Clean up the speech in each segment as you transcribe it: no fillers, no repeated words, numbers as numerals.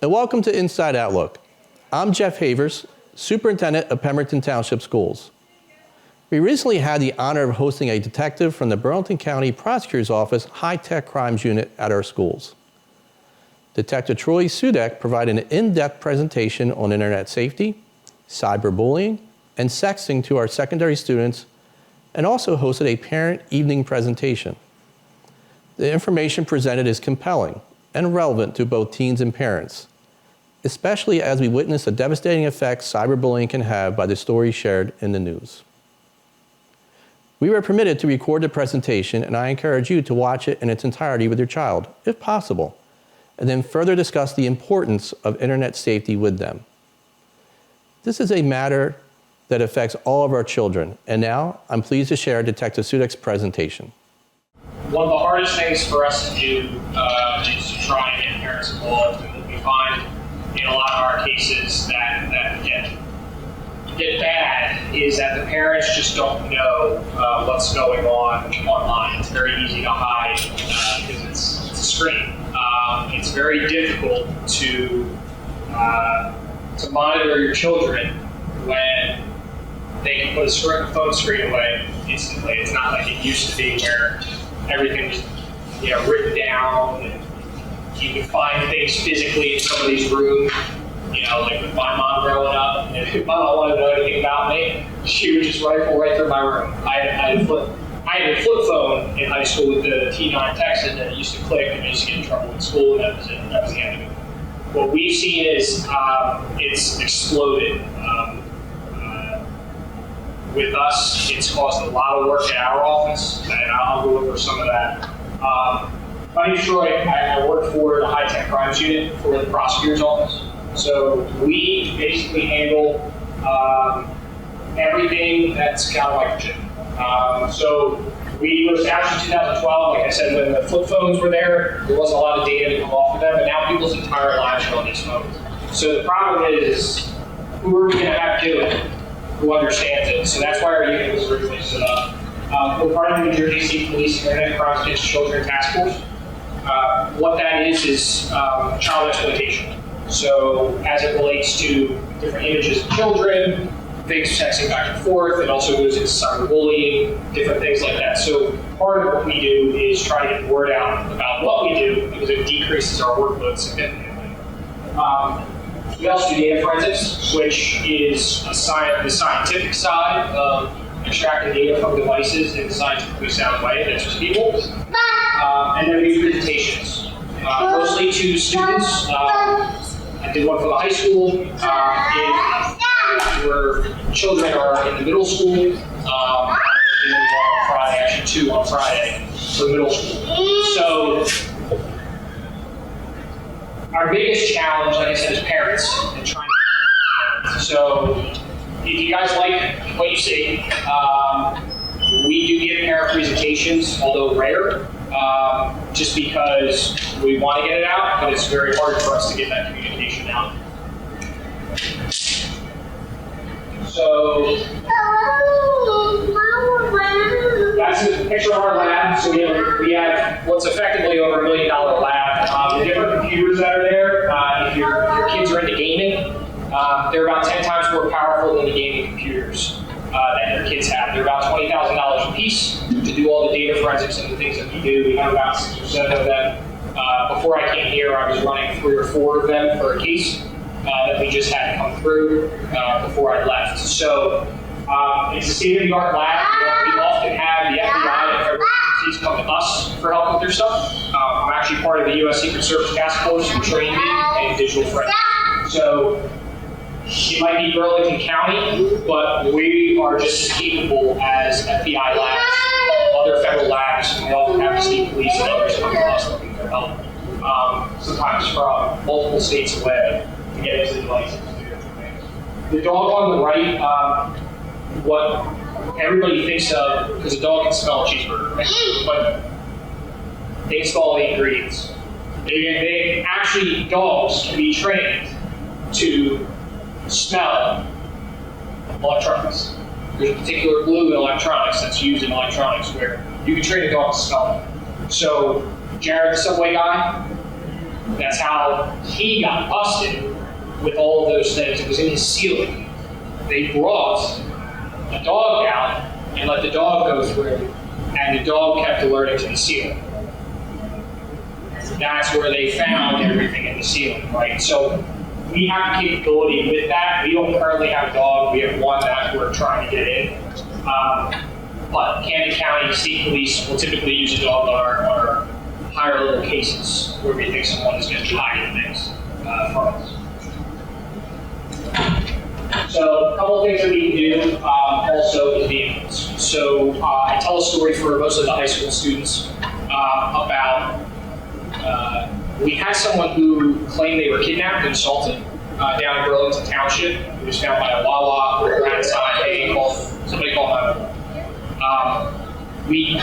and welcome to Inside Outlook. I'm Jeff Havers, Superintendent of Pemberton Township Schools. We recently had the honor of hosting a detective from the Burlington County Prosecutor's Office High-Tech Crimes Unit at our schools. Detective Troy Sudek provided an in-depth presentation on internet safety, cyberbullying, and sexting to our secondary students, and also hosted a parent evening presentation. The information presented is compelling and relevant to both teens and parents, especially as we witness the devastating effects cyberbullying can have by the stories shared in the news. We were permitted to record the presentation, and I encourage you to watch it in its entirety with your child, if possible, and then further discuss the importance of internet safety with them. This is a matter that affects all of our children, and now I'm pleased to share Detective Sudek's presentation. One of the hardest things for us to do is to try and get parents involved, and what we find in a lot of our cases that get bad is that the parents just don't know what's going on online. It's very easy to hide because it's a screen. It's very difficult to monitor your children when they can put a phone screen away instantly. It's not like it used to be where everything was written down and you can find things physically in somebody's room. Like with my mom growing up, and if my mom wanted to know anything about me, she would just rifle right through my room. I had a flip phone in high school with the T9 text, and it used to click, and I used to get in trouble in school, and that was it. That was the end of it. What we've seen is it's exploded. With us, it's caused a lot of work in our office, and I'll go over some of that. My name is Troy. I work for the High-Tech Crimes Unit for the Prosecutor's Office. So we basically handle everything that's kind of like legit. So we were established in 2012. Like I said, when the flip phones were there wasn't a lot of data to come off of them, but now people's entire lives are on these phones. So the problem is, who are we going to have do it? Who understands it? So that's why our unit was originally set up. We're part of the New Jersey State Police Internet Crimes Against Children Task Force. What that is child exploitation. So as it relates to different images of children, things texting back and forth, it also goes into cyberbullying, different things like that. So part of what we do is try to get word out about what we do because it decreases our workload significantly. We also do data forensics, which is the scientific side of extracting data from devices in a scientifically sound way that just people. And then we do presentations, mostly to students. I did one for the high school, where children are in the middle school. I did one on Friday, actually two on Friday for middle school. So our biggest challenge, like I said, is parents and trying to. So if you guys like what you see, we do give parent presentations, although rare, just because we want to get it out, but it's very hard for us to get that communication out. So that's a picture of our lab. So we have what's effectively over $1 million lab. The different computers that are there, if your kids are into gaming, they're about 10 times more powerful than the gaming computers that your kids have. They're about $20,000 a piece to do all the data forensics and the things that we do. We have about 6 or 7 of them. Before I came here, I was running 3 or 4 of them for a case that we just had come through before I left. So it's a state-of-the-art lab. We often have the FBI and federal agencies come to us for help with their stuff. I'm actually part of the U.S. Secret Service Task Force who trained me in digital forensics. So it might be Burlington County, but we are just as capable as FBI labs, other federal labs. We often have the state police and others come to us looking for help, sometimes from multiple states away to get into the devices and do different things. The dog on the right, what everybody thinks of, because a dog can smell a cheeseburger, right? But they install the ingredients. They actually, dogs can be trained to smell electronics. There's a particular glue in electronics that's used in electronics where you can train a dog to smell it. So, Jared, the subway guy, That's how he got busted with all of those things. It was in his ceiling. They brought a dog out and let the dog go through, and the dog kept alerting to the ceiling. That's where they found everything in the ceiling, right? So we have the capability with that. We don't currently have a dog. We have one that we're trying to get in. But Camden County State Police will typically use a dog on our higher level cases where we think someone is going to be hiding things from us. So a couple of things that we can do also is vehicles. So I tell a story for most of the high school students about we had someone who claimed they were kidnapped and assaulted down in Burlington Township. He was found by a Wawa or a sign, hey, somebody call 911. We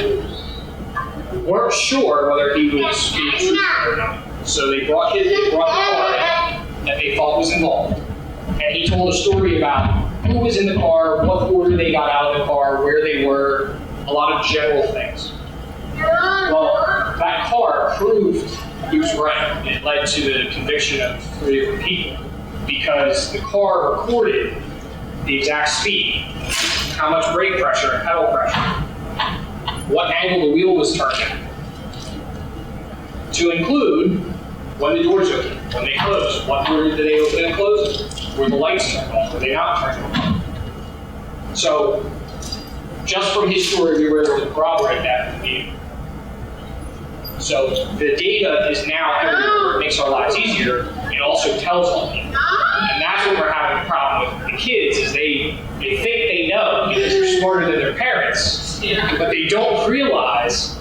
weren't sure whether he was being truthful or not. So they brought the car in that they thought was involved. And he told a story about who was in the car, what order they got out of the car, where they were, a lot of general things. Well, that car proved he was right. It led to the conviction of 3 different people because the car recorded the exact speed, how much brake pressure and pedal pressure, what angle the wheel was turned at, to include when the doors opened, when they closed, what order did they open and close, were the lights turned on, were they not turned on. So, just from his story, we were able to corroborate that with the vehicle. So the data is now everywhere. It makes our lives easier. It also tells on people. And that's what we're having a problem with the kids, is they think they know because they're smarter than their parents, but they don't realize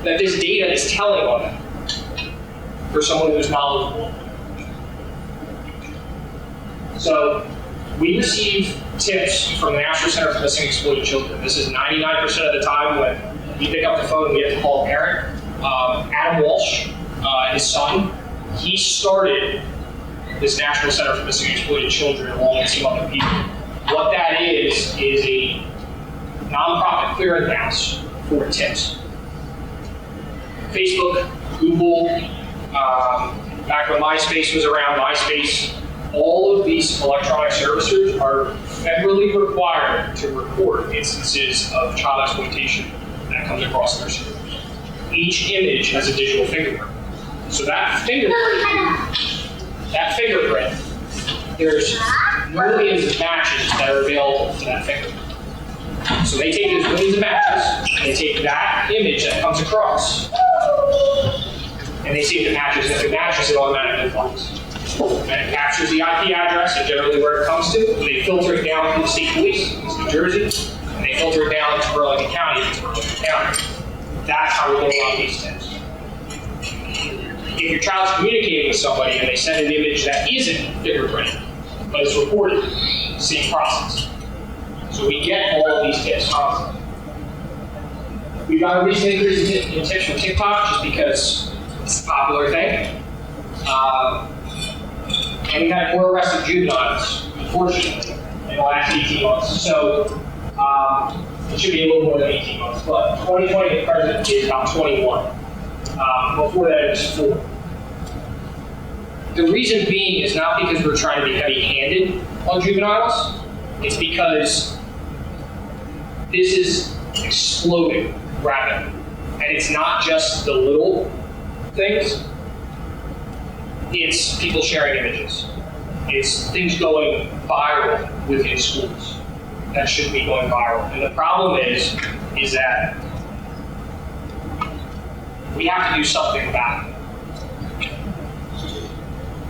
that this data is telling on them for someone who's knowledgeable. So we receive tips from the National Center for Missing and Exploited Children. This is 99% of the time when we pick up the phone and we have to call a parent. Adam Walsh, his son, he started this National Center for Missing and Exploited Children along with some other people. What that is a nonprofit clearinghouse for tips. Facebook, Google, back when MySpace was around, MySpace, all of these electronic servicers are federally required to report instances of child exploitation that comes across their servers. Each image has a digital fingerprint. So that fingerprint, there's millions of matches that are available to that fingerprint. So they take those millions of matches, and they take that image that comes across, and they see if it matches. If it matches, it automatically flags. And it captures the IP address and generally where it comes to, and they filter it down to the state police, it's New Jersey, and they filter it down to Burlington County, it's Burlington County. That's how we go on these tips. If your child's communicating with somebody and they send an image that isn't fingerprinted, but it's reported, same process. So we get all of these tips constantly. We've got a recent increase in tips from TikTok just because it's a popular thing. And we've had 4 arrested juveniles, unfortunately, in the last 18 months. So it should be a little more than 18 months, but 2020 at present is about 21. Before that, it was 4. The reason being is not because we're trying to be heavy-handed on juveniles. It's because this is exploding rapidly. And it's not just the little things. It's people sharing images. It's things going viral within schools that shouldn't be going viral. And the problem is that we have to do something about it.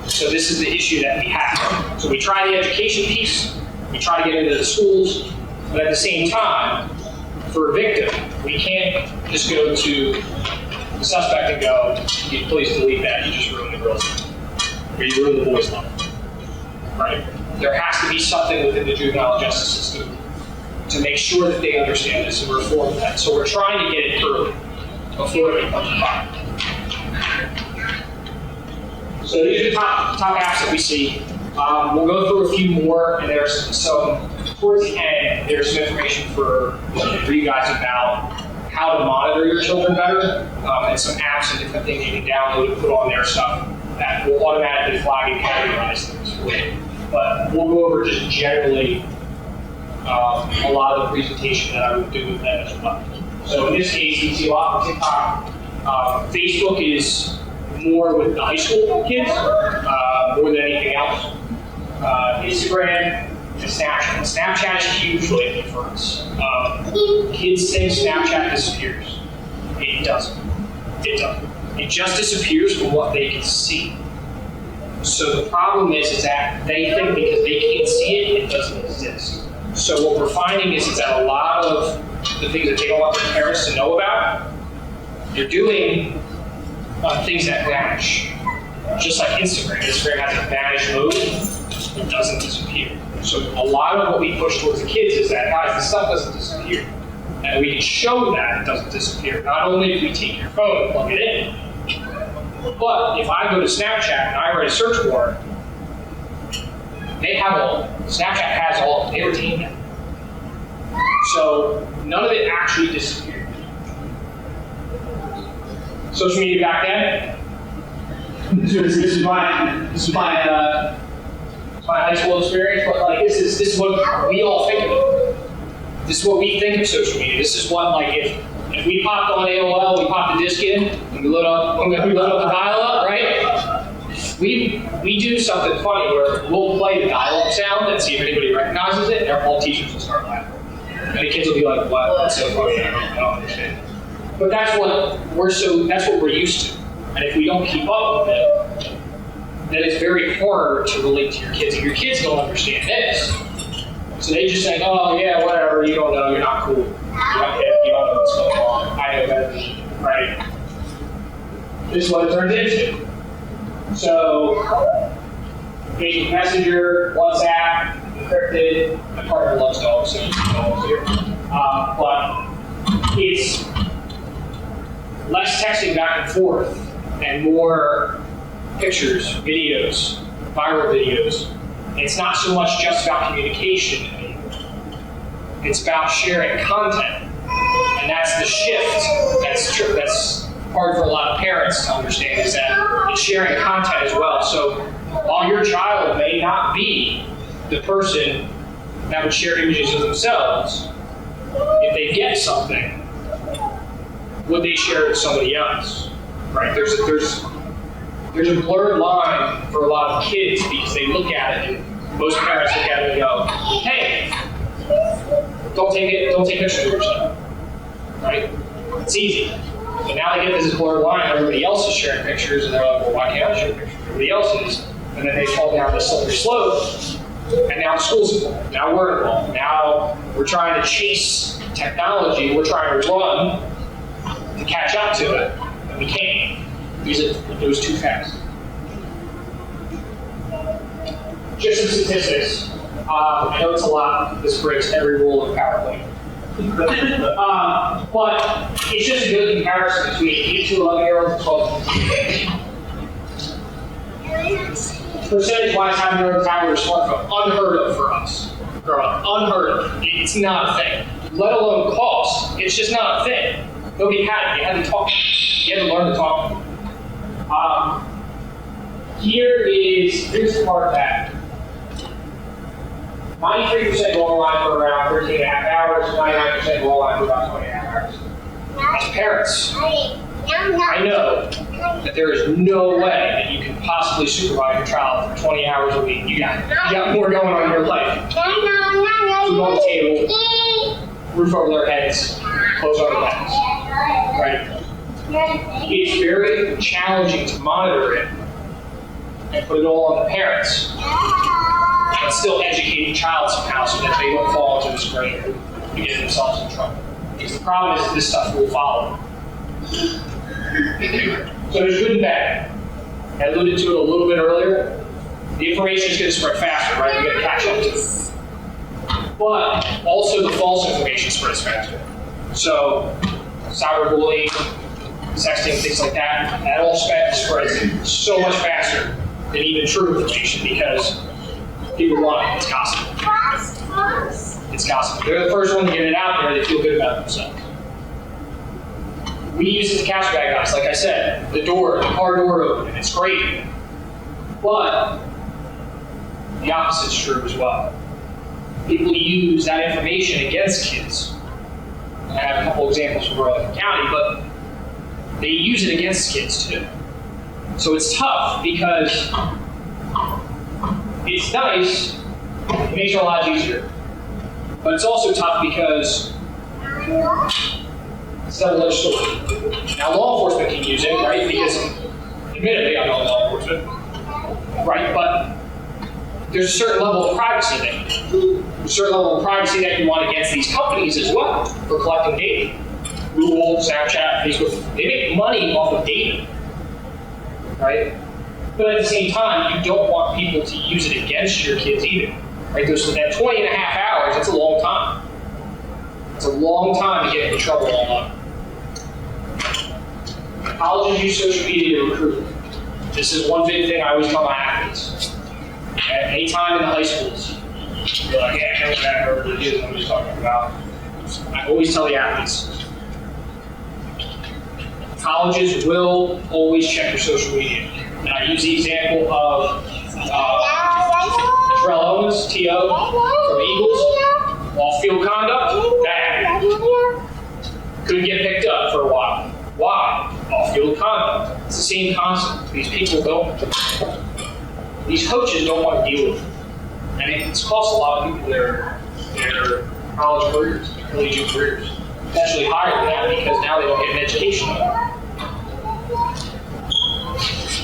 So this is the issue that we have. So we try the education piece, we try to get into the schools, but at the same time, for a victim, we can't just go to the suspect and go, please delete that, you just ruined the girl's life, or you ruined the boy's life, right? There has to be something within the juvenile justice system to make sure that they understand this and reform that. So we're trying to get it early, before it becomes a problem. So these are the top apps that we see. We'll go through a few more, and there's some, towards the end, there's some information for you guys about how to monitor your children better, and some apps and different things you can download and put on their stuff that will automatically flag and categorize things for you. But we'll go over just generally a lot of the presentation that I would do with them as well. So in this case, you see a lot of TikTok. Facebook is more with the high school kids, more than anything else. Instagram and Snapchat. Snapchat is huge lately for us. Kids think Snapchat disappears. It doesn't. It doesn't. It just disappears from what they can see. So the problem is that they think because they can't see it, it doesn't exist. So what we're finding is that a lot of the things that they don't want their parents to know about, they're doing things that vanish. Just like Instagram. Instagram has a vanish mode. It doesn't disappear. So a lot of what we push towards the kids is that, guys, this stuff doesn't disappear. And we can show that it doesn't disappear. Not only if we take your phone and plug it in, but if I go to Snapchat and I write a search warrant, Snapchat has all, they retain that. So none of it actually disappeared. Social media back then, this is my high school experience, but like this is what we all think of it. This is what we think of social media. This is what, like, if we popped on AOL, we popped the disk in, and we lit up the dial-up, right? We do something funny where we'll play the dial-up sound and see if anybody recognizes it, and all teachers will start laughing. And the kids will be like, "Wow, that's so funny! I don't understand." But that's what we're used to. And if we don't keep up with it, then it's very hard to relate to your kids. If your kids don't understand this, so they just say, "Oh yeah, whatever. You don't know. You're not cool. You're not hip. You don't know what's going on. I know better than you." Right? This is what it turns into. So, Facebook Messenger, WhatsApp, encrypted. My partner loves dogs, so you see dogs here. But it's less texting back and forth and more pictures, videos, viral videos. It's not so much just about communication anymore. It's about sharing content. And that's the shift that's hard for a lot of parents to understand, is that it's sharing content as well. So while your child may not be the person that would share images of themselves, if they get something, would they share it with somebody else? Right? There's a blurred line for a lot of kids because they look at it and most parents look at it and go, "Hey, don't take pictures of yourself." Right? It's easy. But now they get this blurred line, everybody else is sharing pictures, and they're like, "Well, why can't I share pictures? Everybody else is." And then they fall down this slippery slope, and now the school's involved. Now we're involved. Now we're trying to chase technology. We're trying to run to catch up to it, and we can't because it goes too fast. Just some statistics. I know it's a lot. This breaks every rule of PowerPoint. But it's just a good comparison between 8 to 11-year-olds and 12 to 15. Percentage-wise, having your own tablet or smartphone, unheard of for us. Growing up, unheard of. It's not a thing. Let alone cost. It's just not a thing. Nobody had it. You had to talk. You had to learn to talk. Here's the part that 93% go online for around 13 and a half hours, 99% go online for about 20 and a half hours. As parents, I know that there is no way that you can possibly supervise your child for 20 hours a week. You got more going on in your life. Food on the table, roof over their heads, clothes on their backs. Right? It's very challenging to monitor it and put it all on the parents, but still educate the child somehow so that they don't fall into this brain and get themselves in trouble. Because the problem is that this stuff will follow. So there's good and bad. I alluded to it a little bit earlier. The information is going to spread faster, right? We're going to catch up to it. But also the false information spreads faster. So cyberbullying, sexting, things like that all spreads so much faster than even true information because people want it. It's gossip. It's gossip. They're the first one to get it out there. They feel good about themselves. We use it to catch bad guys. Like I said, the car door open. It's great. But the opposite's true as well. People use that information against kids. I have a couple examples from Burlington County, but they use it against kids too. So it's tough because it's nice, it makes our lives easier. But it's also tough because it's a double-edged sword. Now, law enforcement can use it, right? Because, admittedly, I'm not law enforcement, right? But there's a certain level of privacy there. There's a certain level of privacy that you want against these companies as well for collecting data. Google, Snapchat, Facebook, they make money off of data, right? But at the same time, you don't want people to use it against your kids either, right? That 20 and a half hours, that's a long time. It's a long time to get in trouble online. Colleges use social media to recruit. This is one big thing I always tell my athletes. At any time in the high schools, you're like, yeah, I can't remember what it is I'm just talking about. I always tell the athletes, colleges will always check your social media. And I use the example of Terrell Owens, T.O., from Eagles. Off-field conduct, bad. Couldn't get picked up for a while. Why? Off-field conduct. It's the same concept. These people these coaches don't want to deal with it. And it's cost a lot of people their college careers, their collegiate careers. Potentially higher than that because now they don't get an education.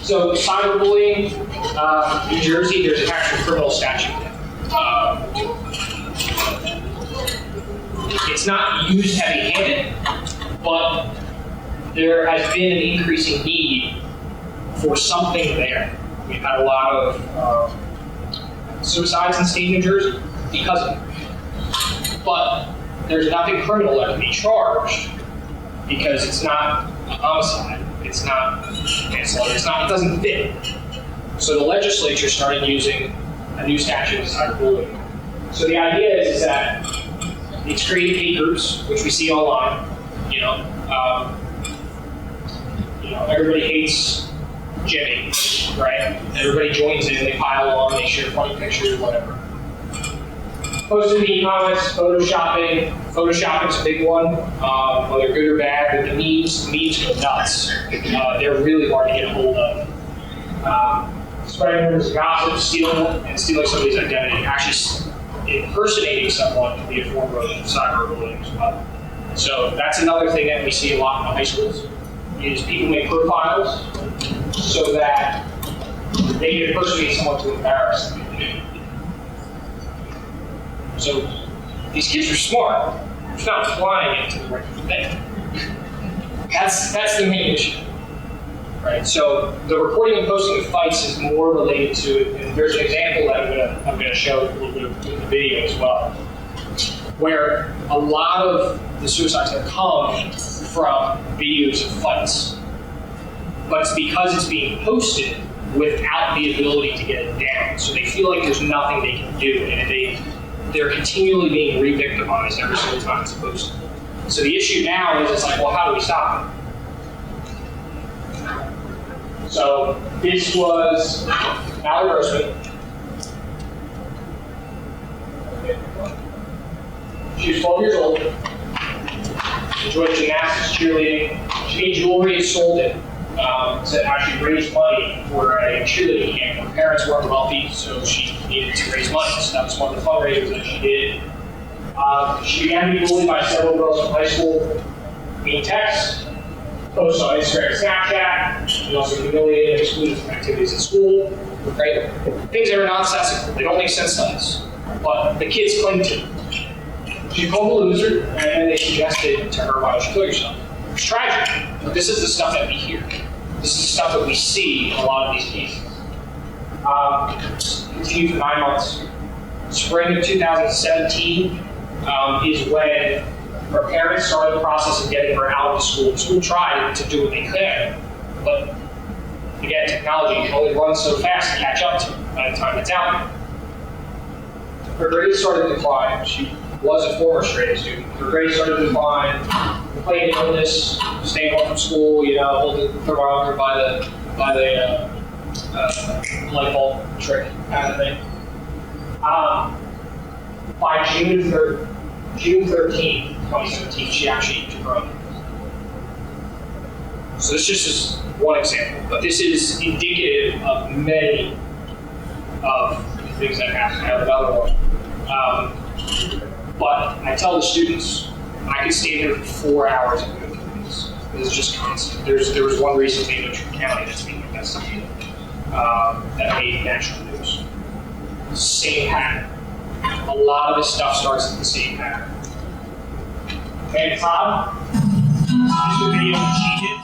So cyberbullying, New Jersey, there's an actual criminal statute. It's not used heavy-handed, but there has been an increasing need for something there. We've had a lot of suicides in the state of New Jersey because of it. But there's nothing criminal that can be charged because it's not a homicide. It's not manslaughter. It doesn't fit. So the legislature started using a new statute of cyberbullying. So the idea is that it's created hate groups, which we see online. Everybody hates Jimmy, right? Everybody joins in, they pile on, they share funny pictures, whatever. Posting mean comments, photoshopping. Photoshopping's a big one, whether good or bad. But the memes go nuts. They're really hard to get a hold of. Spreading rumors of gossip, stealing somebody's identity, actually impersonating someone can be a form of cyberbullying as well. So that's another thing that we see a lot in high schools, is people make profiles so that they can impersonate someone to embarrass them. So these kids are smart. They're just not applying it to the right thing. That's the main issue, right? So the recording and posting of fights is more related to, and there's an example that I'm going to show a little bit of in the video as well, where a lot of the suicides have come from videos of fights, but it's because it's being posted without the ability to get it down. So they feel like there's nothing they can do, and they're continually being re-victimized every single time it's posted. So the issue now is, it's like, well, how do we stop it? So this was Mallory Grossman. She was 12 years old, enjoyed gymnastics, cheerleading. She made jewelry and sold it to actually raise money for a cheerleading camp. Her parents weren't wealthy, so she needed to raise money. So that was one of the fundraisers that she did. She began to be bullied by several girls from high school, mean texts, posts on Instagram and Snapchat. She also humiliated and excluded from activities at school. Right? Things that are nonsensical. They don't make sense to us, but the kids cling to them. She called a loser, and then they suggested to her, why don't you kill yourself? It's tragic, but this is the stuff that we hear. This is the stuff that we see in a lot of these cases. Continued for 9 months. Spring of 2017 is when her parents started the process of getting her out of the school. The school tried to do what they could, but again, technology can only run so fast to catch up to by the time it's out. Her grades started to decline. She was a former straight A student. Her grades started to decline. Complaining illness, staying home from school, holding the thermometer by the light bulb trick kind of thing. By June 13th, 2017, she actually took her own. So this just is one example, but this is indicative of many of the things that happen. I have another one. But I tell the students, I could stay here for 4 hours and go through this. This is just constant. There was one recently in Ocean County that's being investigated that made national news. Same pattern. A lot of this stuff starts at the same pattern. Okay, Todd, this is the video that she did.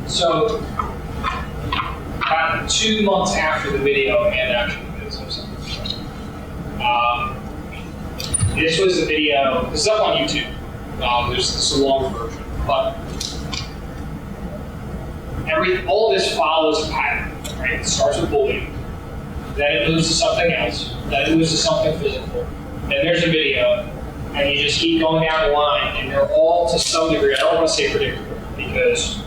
So, about 2 months after the video, and actually the video's upside. This was the video. This is up on YouTube. This is a long version, but all of this follows a pattern. Right? It starts with bullying, then it moves to something else, then it moves to something physical. Then there's a video, and you just keep going down the line, and they're all to some degree. I don't want to say predictable because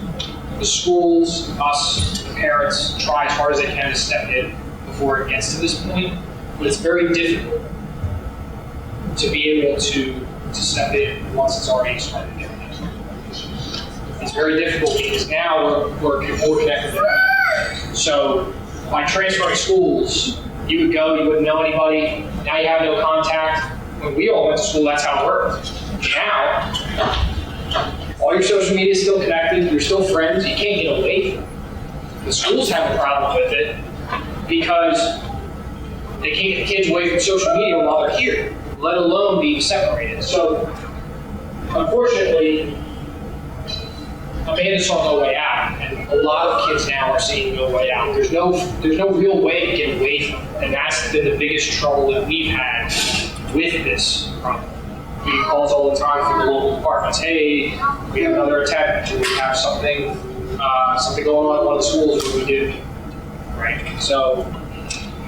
the schools, us, the parents try as hard as they can to step in before it gets to this point, but it's very difficult to be able to step in once it's already started. It's very difficult because now we're more connected to them. So by transferring schools, you would go, you wouldn't know anybody, now you have no contact. When we all went to school, that's how it worked. Now, all your social media is still connected, you're still friends, you can't get away from it. The schools have a problem with it because they can't get the kids away from social media while they're here, let alone being separated. So, unfortunately, Amanda saw no way out, and a lot of kids now are seeing no way out. There's no real way to get away from it, and that's been the biggest trouble that we've had with this problem. We get calls all the time from the local departments. Hey, we have another attack. Do we have something going on at one of the schools? What do we do? Right. So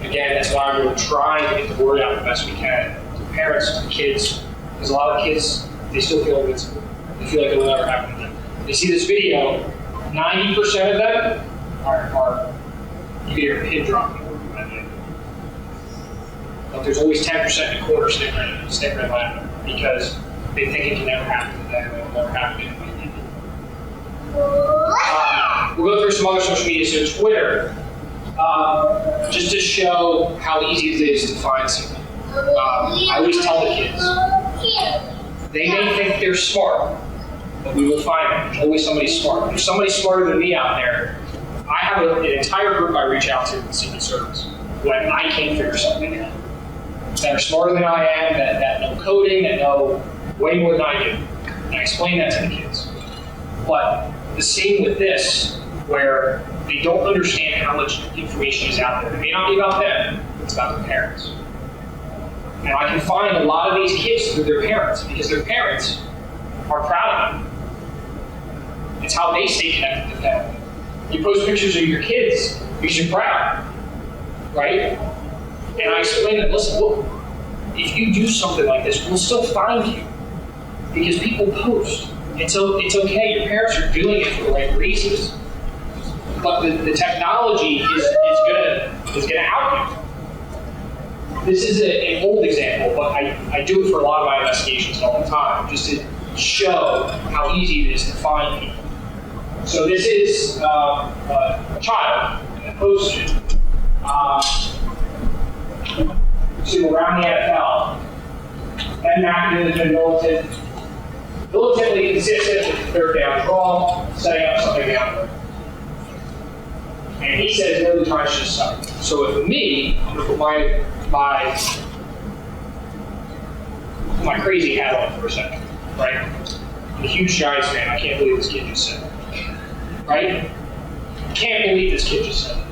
again, that's why we're trying to get the word out the best we can to parents, to kids, because a lot of kids they still feel invincible. They feel like it will never happen to them. They see this video. 90% of them are you can hear a pin dropping. But there's always 10% in the corner snickering laughing because they think it can never happen to them, it will never happen to anybody. We'll go through some other social media. So Twitter, just to show how easy it is to find something. I always tell the kids, they may think they're smart, but we will find them. There's always somebody smart. There's somebody smarter than me out there. I have an entire group I reach out to in the Secret Service when I can't figure something out. That are smarter than I am, that know coding, that know way more than I do. And I explain that to the kids. But the same with this, where they don't understand how much information is out there. It may not be about them, it's about their parents. And I can find a lot of these kids through their parents, because their parents are proud of them. It's how they stay connected to family. You post pictures of your kids because you're proud, right? And I explain that, listen, look, if you do something like this, we'll still find you. Because people post. It's okay, your parents are doing it for the right reasons. But the technology is gonna out you. This is an old example, but I do it for a lot of my investigations all the time, just to show how easy it is to find people. So this is a child that posted. To around the NFL, and McAdoo has been militantly consistent with the third down draw, setting up something down there. And he says no, the tries just suck. So with me, I'm gonna put my crazy hat on for a second, right? I'm a huge Giants fan. I can't believe this kid just said that, right? Can't believe this kid just said that.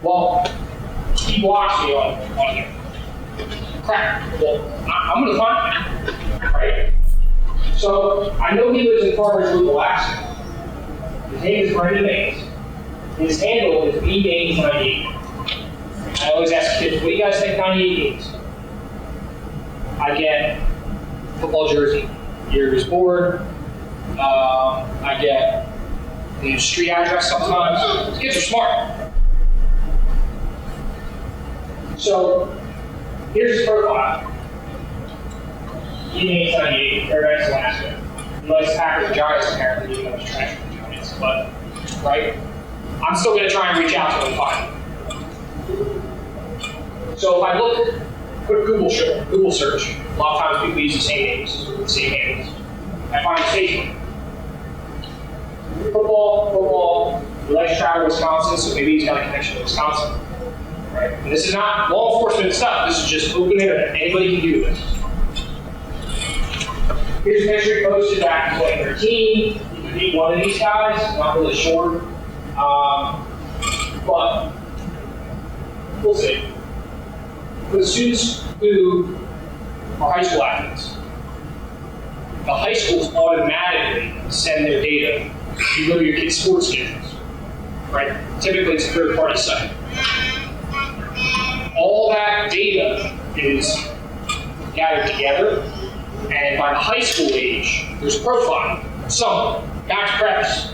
Well, he blocks me on here. Crap. Well, I'm going to find him, right? So I know he lives in Farmers Loop, Alaska. His name is Brendan Baines. His handle is bbaines98. I always ask kids, what do you guys think 98 means? I get football jersey, year he was born. I get the street address sometimes. These kids are smart. So, here's his profile. He names 98, Paradise, Alaska. He likes Packers and Giants, apparently, even though he's trash for the Giants. But, right? I'm still going to try and reach out to him and find him. So, if I look, put Google search, a lot of times people use the same names, the same handles. I find Facebook. Football, he likes to travel to Wisconsin, so maybe he's got a connection to Wisconsin. Right? And this is not law enforcement stuff. This is just open internet. Anybody can do this. Here's a picture he posted back in 2013. You could be one of these guys. Not really sure, but we'll see. For the students who are high school athletes. The high schools automatically send their data. You go to your kids' sports schedules, right? Typically, it's a third-party site. All that data is gathered together, and by the high school age, there's a profile. Some, Max Preps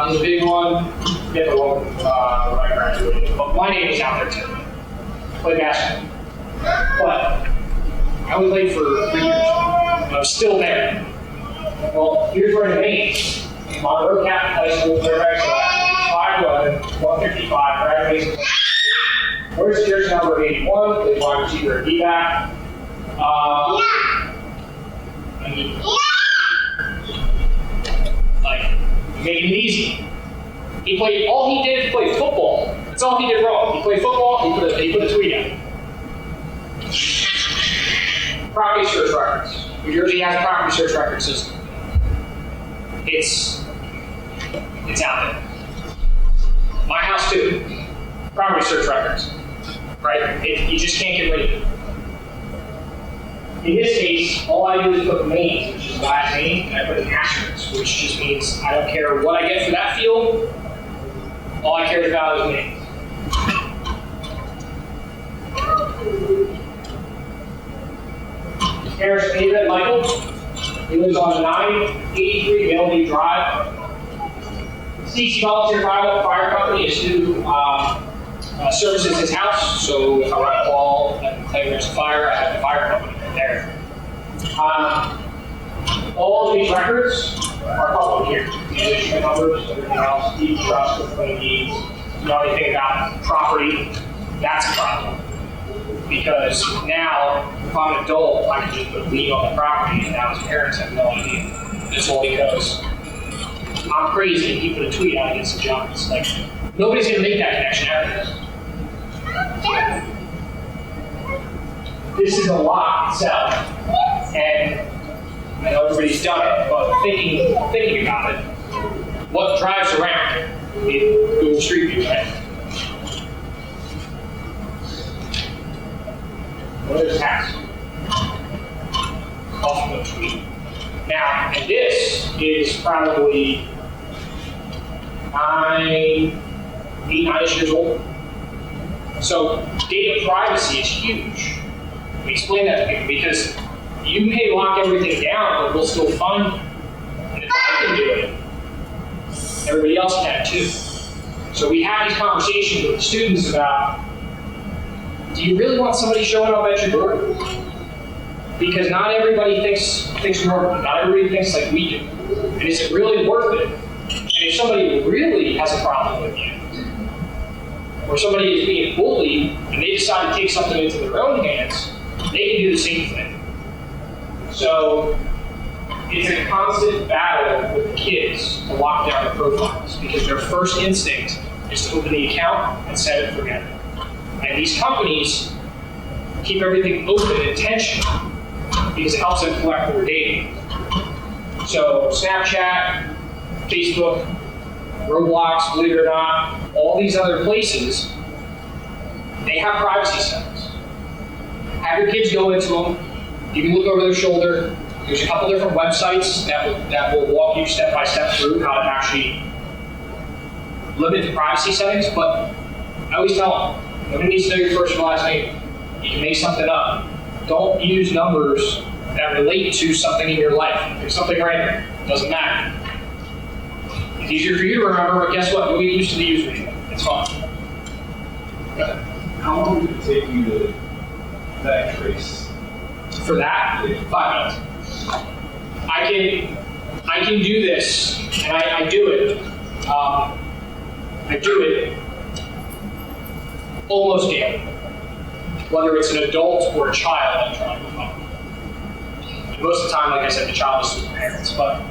is a big one. Forget the one when I graduated, but my name is out there too. I played basketball, but I only played for 3 years. I'm still there. Well, here's where it means. Monroe Catholic High School, quarterback, 5'11", 155, graduated. Where's jersey number 81? Plays wide receiver at D-back. Like, making it easy. All he did was play football. That's all he did wrong. He played football, he put a tweet out. Property search records. New Jersey has a property search record system. It's out there. My house too. Property search records. Right? You just can't get rid of it. In this case, all I do is put names, which is last name, and I put an asterisk, which just means I don't care what I get for that field. All I care about is names. Harris David Michael. He lives on 983 Bellevue Drive. CC Volunteer Fire Company is who services his house. So if I want to call and claim there's a fire, I have the fire company there. All of these records are public here. The insurance numbers, everything else, deed trust, complaint deeds. You know anything about property, that's a problem. Because now, if I'm an adult, I can just put a lien on the property, and now his parents have no idea. It's all because I'm crazy and he put a tweet out against the Giants. Like, nobody's going to make that connection after this. This is a lot itself, and I know everybody's done it, but thinking about it, what drives around in Google Street View, right? What is tax? Off of a tweet. Now, and this is probably 8-9 years old. So data privacy is huge. We explain that to people because you may lock everything down, but we'll still find you. And if I can do it, everybody else can too. So we have these conversations with the students about, do you really want somebody showing up at your door? Because not everybody thinks normally. Not everybody thinks like we do. And is it really worth it? And if somebody really has a problem with you, or somebody is being bullied and they decide to take something into their own hands, they can do the same thing. So it's a constant battle with the kids to lock down their profiles because their first instinct is to open the account and set it and forget it. And these companies keep everything open and intentional because it helps them collect their data. So Snapchat, Facebook, Roblox, believe it or not, all these other places, they have privacy settings. Have your kids go into them. You can look over their shoulder. There's a couple different websites that will walk you step by step through how to actually limit the privacy settings, but I always tell them, nobody needs to know your first and last name. You can make something up. Don't use numbers that relate to something in your life. Pick something random. It doesn't matter. It's easier for you to remember, but guess what? You'll get used to the username. It's fine. Go ahead. How long would it take you to backtrace? For that, 5 minutes. I can do this, and I do it. I do it almost daily. Whether it's an adult or a child I'm trying to find. And most of the time, like I said, the child is with the parents. But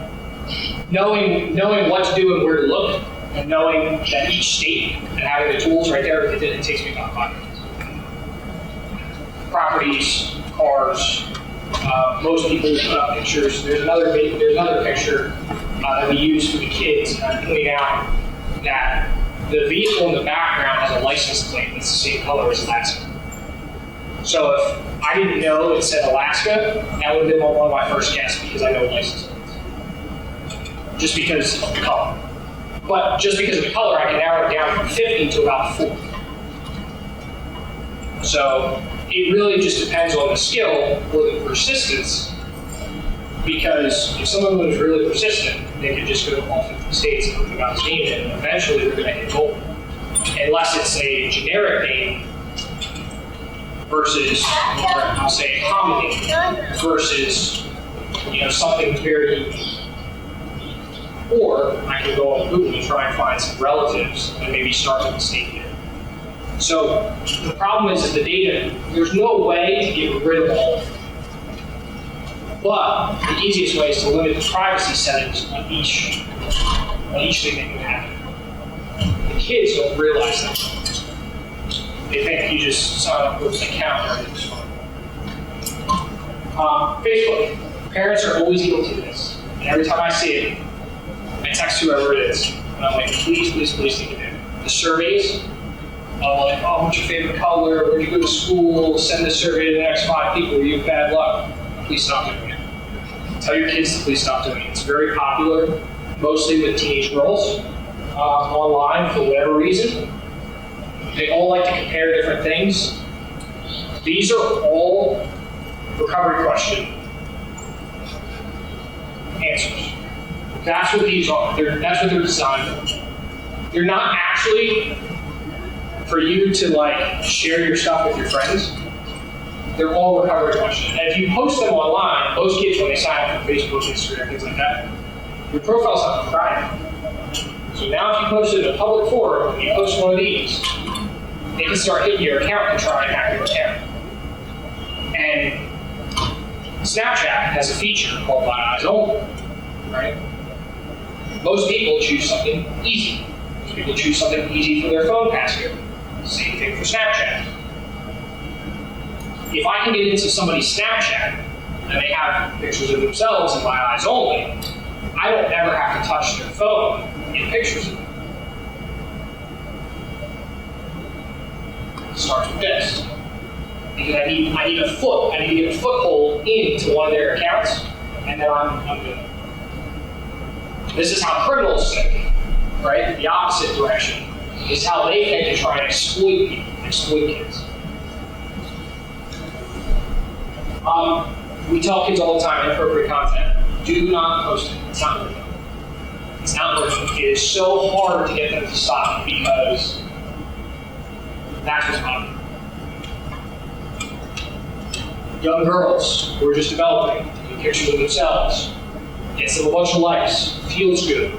knowing what to do and where to look, and knowing that each state and having the tools right there, it takes me about 5 minutes. Properties, cars. Most people put up pictures. There's another picture that we use for the kids, and I'm pointing out that the vehicle in the background has a license plate that's the same color as the last one. So if I didn't know it said Alaska, that would have been one of my first guesses because I know license plates. Just because of the color. But just because of the color, I can narrow it down from 50 to about 4. So it really just depends on the skill or the persistence, because if someone was really persistent, they could just go to all 50 states and put about his name in, and eventually they're going to hit gold. Unless it's a generic name versus, I'll say, a common name versus, something very unique. Or I can go on Google and try and find some relatives and maybe start with the state there. So the problem is the data, there's no way to get rid of all of it. But the easiest way is to limit the privacy settings on each thing that you have. The kids don't realize that. They think you just sign up with an account and everything's fine. Facebook. Parents are always guilty of this. And every time I see it, I text whoever it is. And I'm like, please, please, please take it in. The surveys, I'm like, oh, what's your favorite color? Where'd you go to school? Send the survey to the next 5 people. You have bad luck. Please stop doing it. Tell your kids to please stop doing it. It's very popular, mostly with teenage girls, online for whatever reason. They all like to compare different things. These are all recovery question answers. That's what these are. That's what they're designed for. They're not actually for you to share your stuff with your friends. They're all recovery questions. And if you post them online, most kids, when they sign up for Facebook, Instagram, things like that, your profile's not private. So now if you post it in a public forum, you post one of these, they can start hitting your account and try and hack your account. And Snapchat has a feature called My Eyes Only, right? Most people choose something easy. Most people choose something easy for their phone passcode. Same thing for Snapchat. If I can get into somebody's Snapchat and they have pictures of themselves in My Eyes Only, I don't ever have to touch their phone in pictures of them. It starts with this. Because I need to get a foothold into one of their accounts, and then I'm good. This is how criminals think, right? The opposite direction is how they think to try and exploit people, exploit kids. We tell kids all the time, inappropriate content, do not post it. It's not worth it. It's not worth it. It is so hard to get them to stop because that's what's happening. Young girls who are just developing, taking pictures of themselves, gets them a bunch of likes, feels good.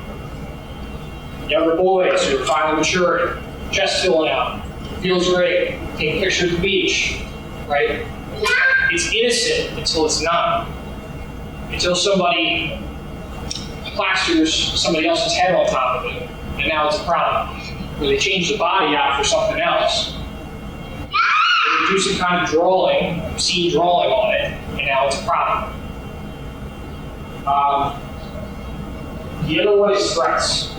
Younger boys who are finally maturing, chest filling out, feels great, taking pictures of the beach, right? It's innocent until it's not. Until somebody plasters somebody else's head on top of it, and now it's a problem. Where they change the body out for something else. They do some kind of drawing, obscene drawing on it, and now it's a problem. The other one is threats.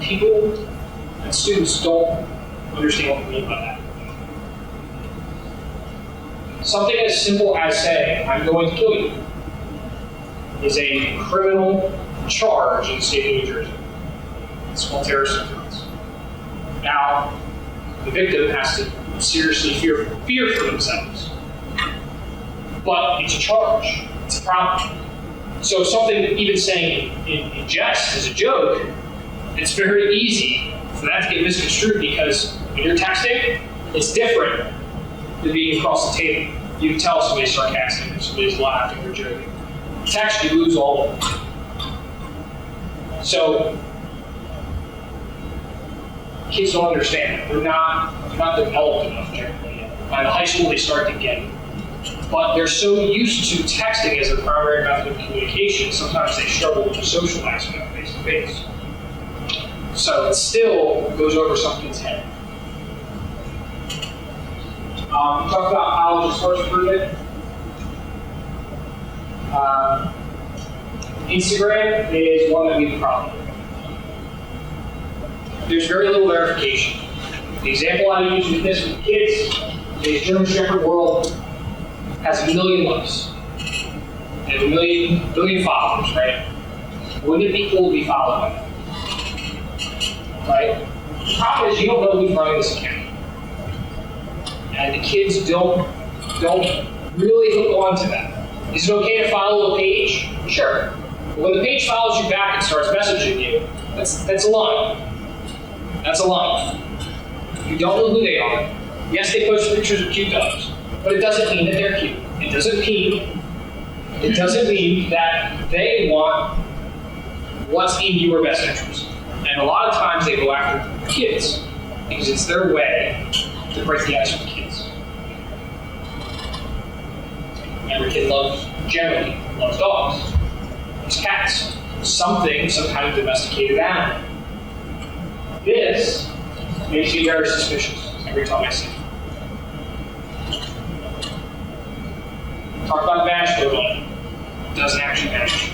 People and students don't understand what we mean by that. Something as simple as saying, I'm going to kill you, is a criminal charge in the state of New Jersey. It's called terrorist threats. Now, the victim has to seriously fear for themselves. But it's a charge. It's a problem. So something even saying in jest as a joke, it's very easy for that to get misconstrued because when you're texting, it's different than being across the table. You can tell somebody's sarcastic or somebody's laughing or joking. Text, you lose all of it. So kids don't understand it. They're not developed enough generally yet. By the high school, they start to get it. But they're so used to texting as their primary method of communication, sometimes they struggle with the social aspect face-to-face. So it still goes over some kids' head. We talked about college and sports improvement. Instagram is one that we have a problem with. There's very little verification. The example I use with this with kids The German Shepherd world has 1 million likes. They have 1 million followers, right? Wouldn't it be cool to be followed by them? Right? The problem is you don't know who's running this account. And the kids don't really hook on to that. Is it okay to follow a page? Sure. But when the page follows you back and starts messaging you, that's a line. That's a line. You don't know who they are. Yes, they post pictures of cute dogs, but it doesn't mean that they're cute. It doesn't mean that they want what's in your best interest. And a lot of times they go after kids because it's their way to break the ice with kids. Every kid generally loves dogs, loves cats, some kind of domesticated animal. This makes me very suspicious every time I see it. Talk about match for a moment. It doesn't actually match.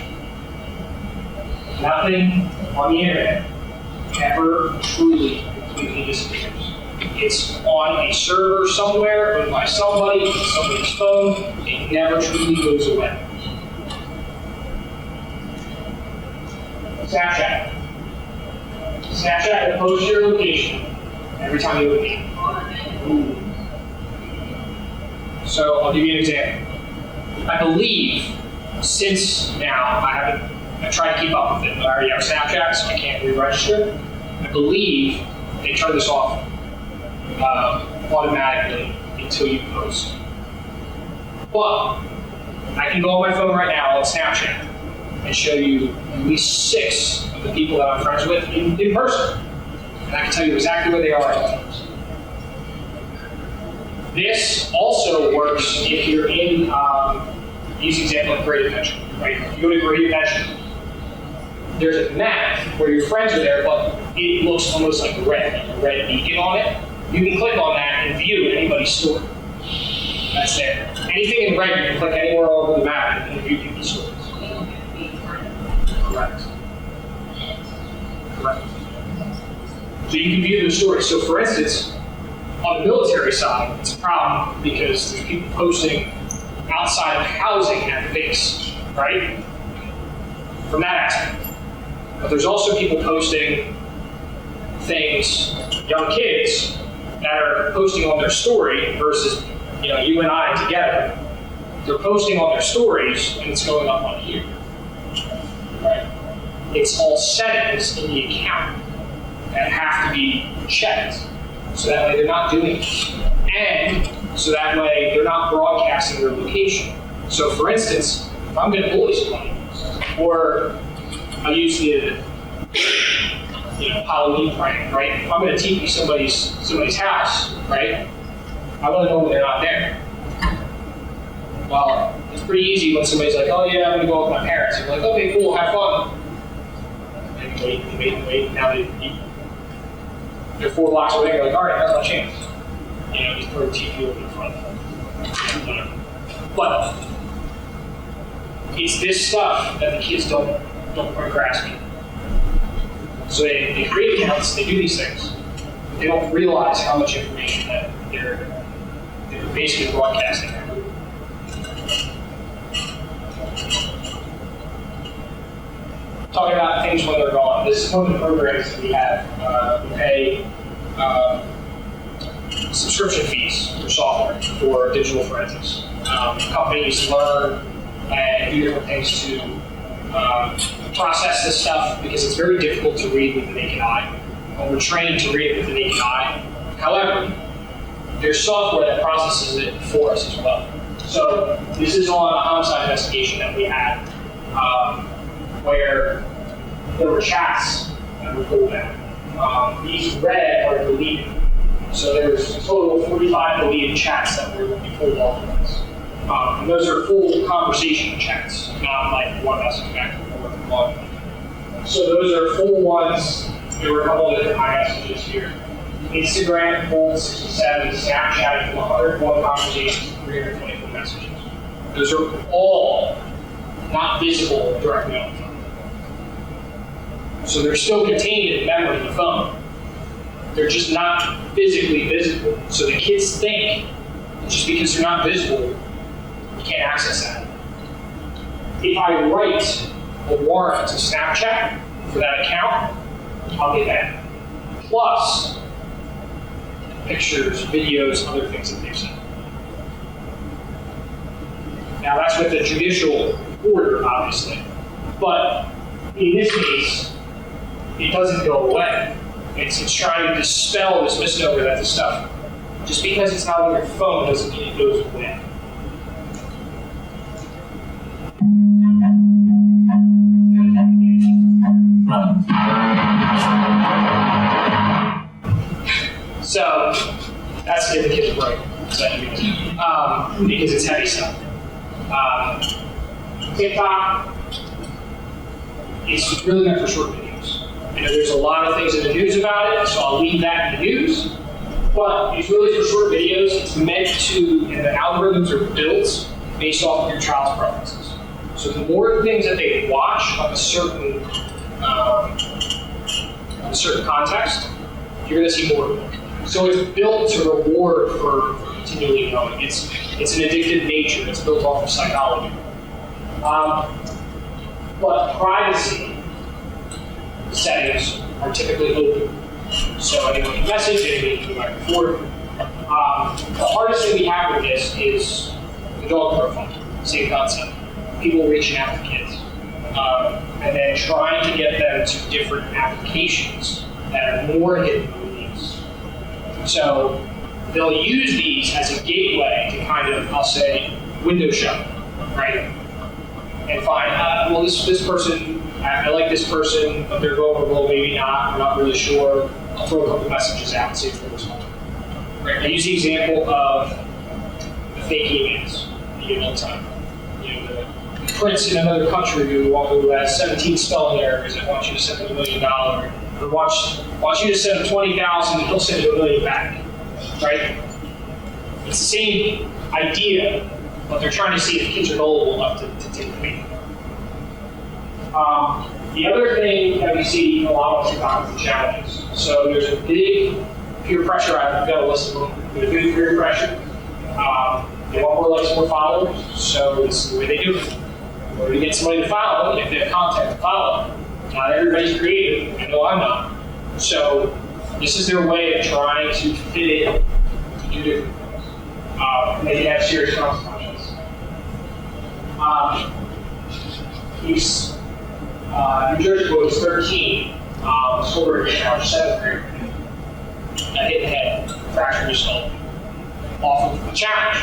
Nothing on the internet ever truly completely disappears. It's on a server somewhere, owned by somebody's phone. It never truly goes away. Snapchat. Snapchat will post your location every time you open it. So I'll give you an example. I believe since now, I try to keep up with it, but I already have Snapchat, so I can't re-register. I believe they turn this off automatically until you post. But I can go on my phone right now on Snapchat and show you at least 6 of the people that I'm friends with in person. And I can tell you exactly where they are at all times. This also works if you're in, use the example of Great Adventure, right? If you go to Great Adventure, there's a map where your friends are there, but it looks almost like a red beacon on it. You can click on that and view anybody's story. That's there. Anything in red, you can click anywhere over the map and view people's stories. Correct. So you can view those stories. So for instance, on the military side, it's a problem because there's people posting outside of housing at the base, right? From that aspect. But there's also people posting things, young kids, that are posting on their story versus, you and I together. They're posting on their stories and it's going up on here, right? It's all settings in the account that have to be checked. So that way they're not doing it. And so that way they're not broadcasting their location. So for instance, if I'm going to bully somebody, or I use the Halloween prank, right? If I'm going to TP somebody's house, right? I want to know when they're not there. Well, it's pretty easy when somebody's like, oh yeah, I'm going to go with my parents. You're like, okay, cool, have fun. And wait. Now they're 4 blocks away. You're like, all right, that's my chance. Just throw the TP over in front of them. Whatever. But it's this stuff that the kids don't quite grasp it. So they create accounts, they do these things. They don't realize how much information that they're basically broadcasting. Talking about things when they're gone. This is one of the programs that we have. We pay subscription fees for software for digital forensics. Companies learn and do different things to process this stuff because it's very difficult to read with the naked eye. We're trained to read it with the naked eye. However, there's software that processes it for us as well. So this is on a homicide investigation that we had where there were chats that were pulled out. These red are deleted. So there's a total of 45 deleted chats that were pulled off of this. And those are full conversation chats, not like one message back and forth. So those are full ones. There were a couple of different iMessages here. Instagram pulled 67, Snapchat pulled 101 conversations, 324 messages. Those are all not visible directly on the phone. So they're still contained in memory of the phone. They're just not physically visible. So the kids think Just because they're not visible, you can't access that. If I write a warrant to Snapchat for that account, I'll get that. Plus, pictures, videos, other things that they've sent. Now that's with the judicial order, obviously. But in this case, it doesn't go away. It's trying to dispel this misnomer that the stuff, just because it's not on your phone doesn't mean it goes away. So that's to give the kids a break, because it's heavy stuff. TikTok is really meant for short videos. You know, there's a lot of things in the news about it, so I'll leave that in the news. But it's really for short videos. It's meant to, and the algorithms are built based off of your child's preferences. So the more things that they watch of a certain context, you're going to see more of it. So it's built to reward for continually going. It's an addictive nature. It's built off of psychology. But privacy settings are typically open. So anyone can message, anyone can go back and forth. The hardest thing we have with this is the dog profile. Same concept. People reaching out to kids. And then trying to get them to different applications that are more hidden than these. So they'll use these as a gateway to kind of, I'll say, window shop, right? And find, well, this person, I like this person, but they're vulnerable, maybe not, I'm not really sure. I'll throw a couple messages out and see if they respond. Right? I use the example of the fake emails you get all the time. You know, the prince in another country who has 17 spelling errors that wants you to send him $1 million, or wants you to send him 20,000 and he'll send you $1 million back. Right? It's the same idea, but they're trying to see if kids are gullible enough to take the bait. The other thing that we see a lot of TikTok is the challenges. So there's a big peer pressure. I've got a list of them. There's big peer pressure. They want more likes, more followers. So this is the way they do it. In order to get somebody to follow, if they have content to follow, not everybody's creative. I know I'm not. So this is their way of trying to fit it to do different things. And they can have serious consequences. New Jersey boy was 13, school grade now, 7th grade. I hit the head, fractured his skull, off of a challenge,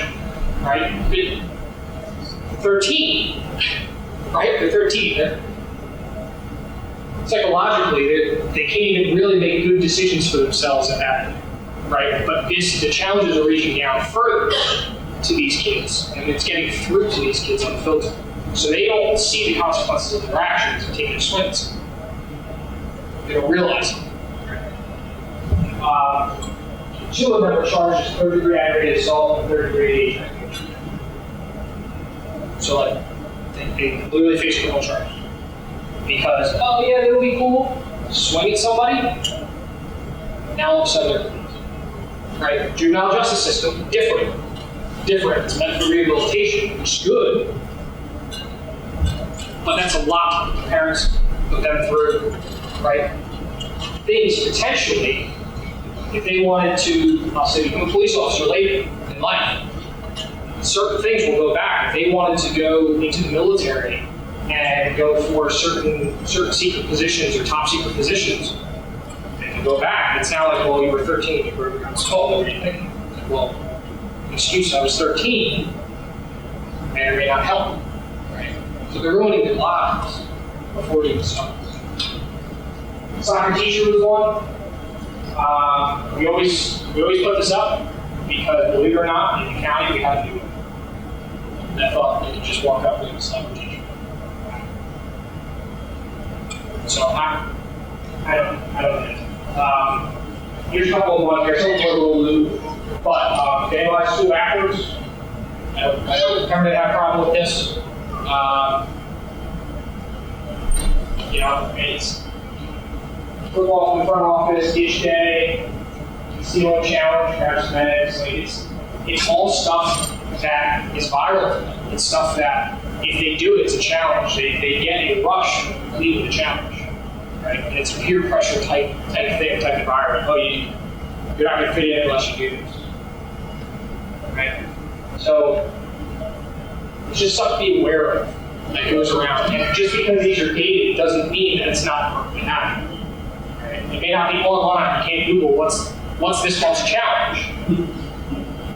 right? But 13, right? They're 13. Psychologically, they can't even really make good decisions for themselves at that point, right? But the challenges are reaching down further to these kids, and it's getting through to these kids unfiltered. So they don't see the consequences of their actions and take their swings. They don't realize it. Two of them were charged as third-degree aggravated assault and third-degree age. So like, they literally face criminal charges. Because, oh yeah, that would be cool, swing at somebody, now all of a sudden they're police. Right? Juvenile justice system, different. It's meant for rehabilitation, which is good. But that's a lot the parents put them through, right? Things potentially, if they wanted to, I'll say, become a police officer later in life, certain things will go back. If they wanted to go into the military and go for certain secret positions or top secret positions, they can go back. It's not like, well, you were 13, you broke your skull, what were you thinking? Well, excuse, I was 13, may or may not help. So they're ruining their lives before it even starts. Soccer teacher was one. We always put this up because, believe it or not, in the county we have to do it. And I thought they could just walk up with a soccer teacher. So I don't know. Here's a couple of ones here. Some of them are a little loose, but they analyze school afterwards. I don't remember that problem with this. It's football from the front office each day, stealing challenge, perhaps medics. Like it's all stuff that is viral. It's stuff that, if they do it, it's a challenge. They get a rush from completing the challenge, right? And it's a peer pressure type thing, type environment. Oh, you're not going to fit in unless you do this, right? So it's just stuff to be aware of that goes around. And just because these are dated doesn't mean that it's not going to happen. Right? It may not be online. You can't Google what's this month's challenge.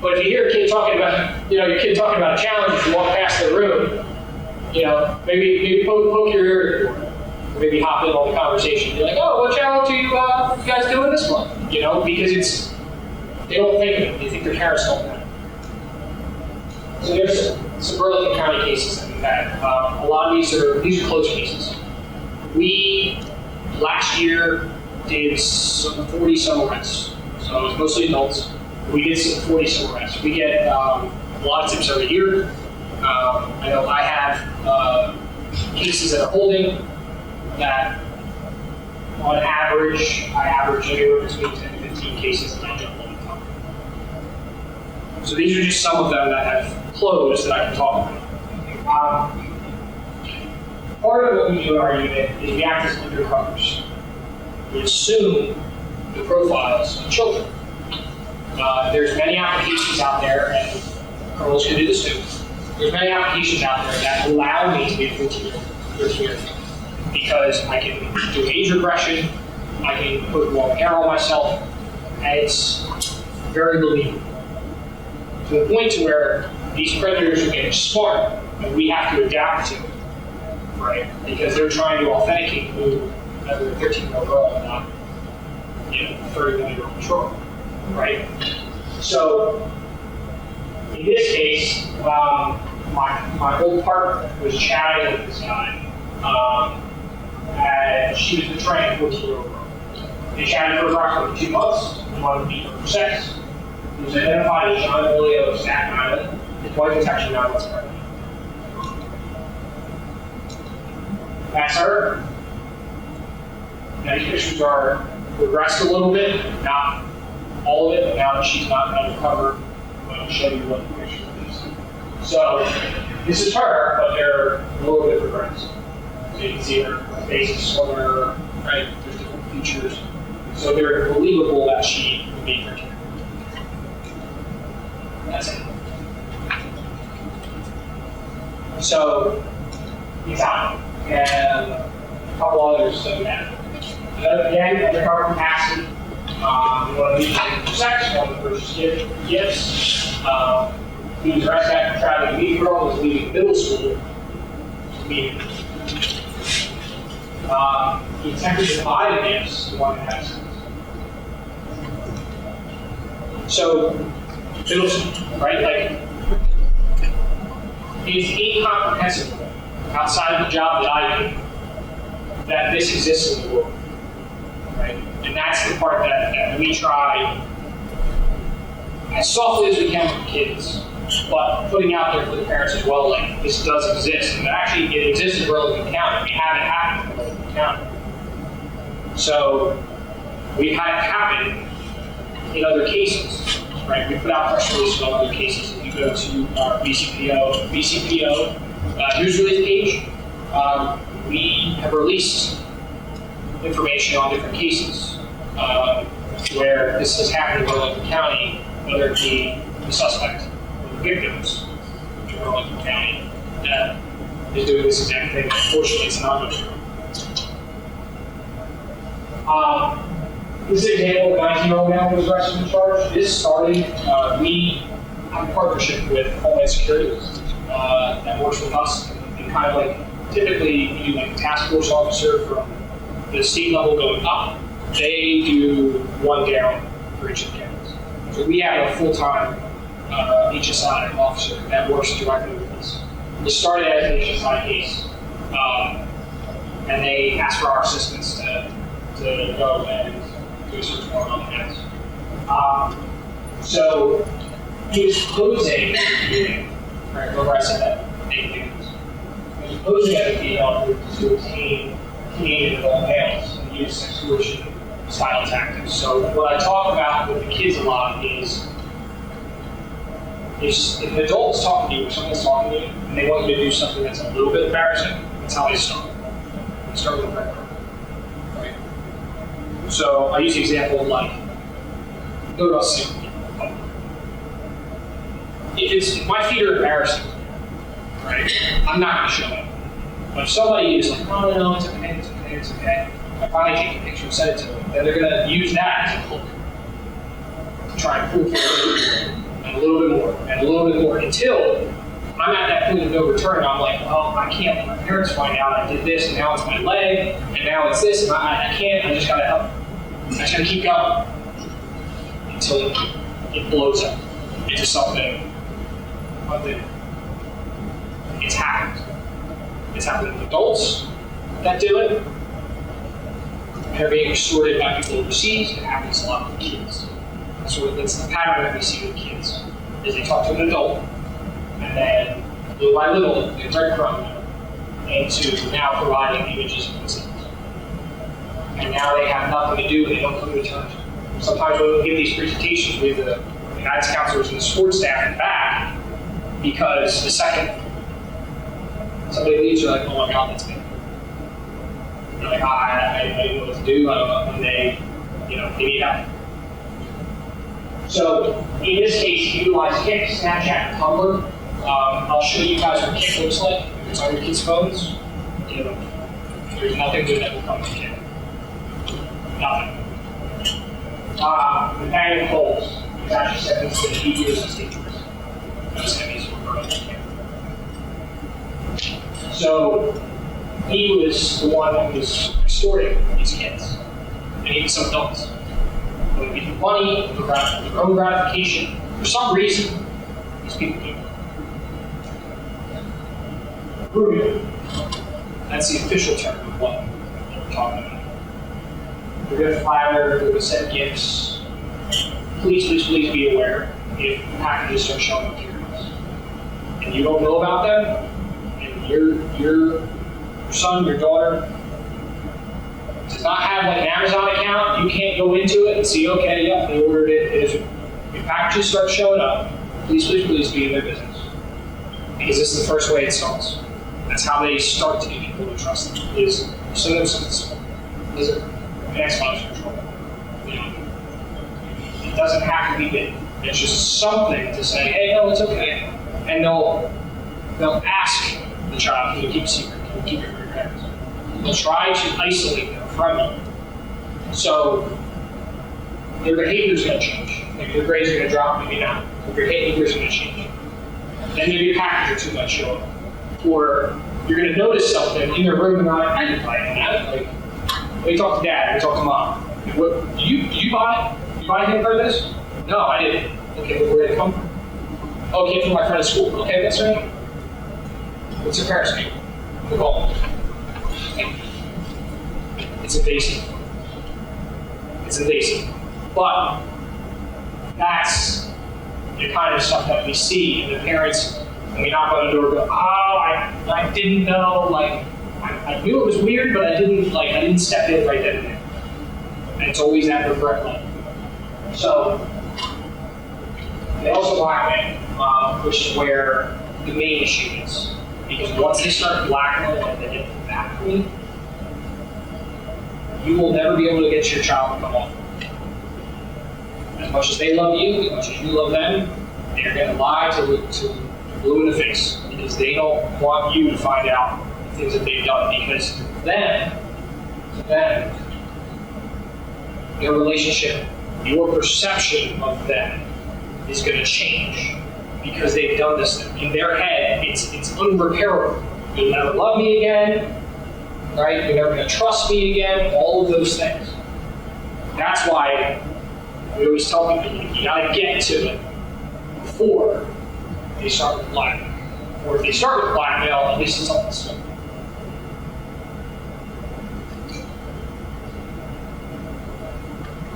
But if you hear a kid talking about, your kid talking about a challenge, if you walk past the room, maybe poke your ear for it. Or maybe hop in on the conversation. Be like, oh, what challenge are you guys doing this month? Because they don't think of it. They think their parents don't know. So there's some Burlington County cases that we've had. A lot of these are close cases. We last year did some 40 some arrests. So it was mostly adults. We did some 40 some arrests. We get a lot of tips every year. I know I have cases that are holding that on average, I average anywhere between 10 to 15 cases that I jump all the time. So these are just some of them that have closed that I can talk about. Part of what we do in our unit is we act as undercovers. We assume the profiles of children. There's many applications out there, and girls can do this too. There's many applications out there that allow me to be a 13-year-old because I can do age regression, I can put long hair on myself, and it's very believable. To the point to where these predators are getting smart, and we have to adapt to it, right? Because they're trying to authenticate who either a 13-year-old girl or not, 31-year-old patrol, right? So, in this case, my old partner was chatting with this guy, and she was betraying a 14-year-old girl. They chatted for approximately 2 months, and wanted to meet her for sex. He was identified as John Emilio of Staten Island. His wife was actually 9 months pregnant. That's her. Now these pictures are regressed a little bit, not all of it, but now that she's not undercover, I'm going to show you what the picture is. So this is her, but they're a little bit regressed. So you can see her face is slimmer, right? There's different features. So they're believable that she would be 13. That's it. So he's out. And a couple others that we have. Again, undercover capacity. We want to meet him for sex, we want to purchase gifts. He was arrested after traveling to meet a girl, was leaving middle school to meet him. He attempted to buy the gifts, he wanted to have sex. So, middle school, right? Like, it's incomprehensible outside of the job that I do that this exists in the world, right? And that's the part that we try as softly as we can with the kids, but putting out there for the parents as well, like this does exist. And actually, it exists in Burlington County. We have it happen in Burlington County. So we've had it happen in other cases, right? We put out press releases on other cases. If you go to our BCPO news release page, we have released information on different cases where this has happened in Burlington County, whether it be the suspect or the victims in Burlington County that is doing this exact thing. Unfortunately, it's not going to. This is an example of a 19-year-old man who was arrested and charged. This started, we have a partnership with Homeland Security that works with us and kind of like, typically we do like a task force officer from the state level going up. They do one down for each of the counties. So we have a full-time HSI officer that works directly with us. We started as an HSI case, and they asked for our assistance to go and do a search warrant on the house. So he was closing at the beginning, right? Remember I said that they do this. He was closing at the beginning to obtain Canadian adult males and use extortion style tactics. So what I talk about with the kids a lot is if an adult is talking to you or someone's talking to you and they want you to do something that's a little bit embarrassing, that's how they start. They start with a red card. Right? So I use the example of like, go to a single. If my feet are embarrassing, right, I'm not going to show it. But if somebody is like, oh, no, it's okay, it's okay, it's okay, I finally take a picture and send it to them, then they're going to use that as a hook to try and prove it and a little bit more, and a little bit more, until I'm at that point of no return, and I'm like, well, I can't let my parents find out I did this, and now it's my leg, and now it's this, and I can't, I just got to help. I just got to keep going until it blows up into something. It's happened. It's happened with adults that do it. They're being extorted by people overseas. It happens a lot with kids. That's the pattern that we see with kids. Is they talk to an adult, and then little by little they breadcrumb them into now providing images of themselves. And now they have nothing to do. They don't come to terms. Sometimes when we give these presentations, we have the guidance counselors and the support staff in the back. Because the second somebody leaves, you're like, oh my God, that's me. You're like, I don't know what to do. I don't know. And they need help. So in this case, utilize Kik, Snapchat, and Tumblr. I'll show you guys what Kik looks like. If it's on your kids' phones, there's nothing good that will come from Kik. Nothing. Nathaniel Coles is actually sentenced to 8 years in state prison. So he was the one who was extorting these kids, and even some adults. It would be money, for their own gratification. For some reason, these people do it. Grooming. That's the official term of what we're talking about. They're going to flatter, they're going to send gifts. Please be aware if packages start showing up here. And you don't know about them, and your son, your daughter does not have like an Amazon account, you can't go into it and see, okay, yep, they ordered it. If packages start showing up, please be in their business. Because this is the first way it starts. That's how they start to get people to trust them, is send them something. Is it an exponential control? It doesn't have to be big. It's just something to say, hey, no, it's okay. And they'll ask the child, can you keep a secret? Can you keep it from your parents? They'll try to isolate them from you. So their behavior is going to change. Maybe their grades are going to drop, maybe not. Their behavior is going to change. Then maybe a package or two might show up. Or you're going to notice something in their room and like, I didn't buy that. Like, let me talk to dad, let me talk to mom. What, do you buy? You buy him for this? No, I didn't. Okay, but where did it come from? Oh, it came from my friend at school. Okay, that's right. What's your parents' name? Nicole. It's invasive. It's invasive. But that's the kind of stuff that we see, and the parents, when we knock on the door, go, oh, I didn't know, like, I knew it was weird, but I didn't step in right then and there. And it's always at regret level. So, they also blackmail, which is where the main issue is. Because once they start blackmailing and they get back to me, you will never be able to get your child to come home. As much as they love you, as much as you love them, they're going to lie to blue in the face. Because they don't want you to find out the things that they've done. Because then, their relationship, your perception of them is going to change because they've done this in their head. It's unrepairable. You'll never love me again, right? You're never going to trust me again. All of those things. That's why we always tell people you got to get to it before they start with blackmail. Or if they start with blackmail, at least it's something simple.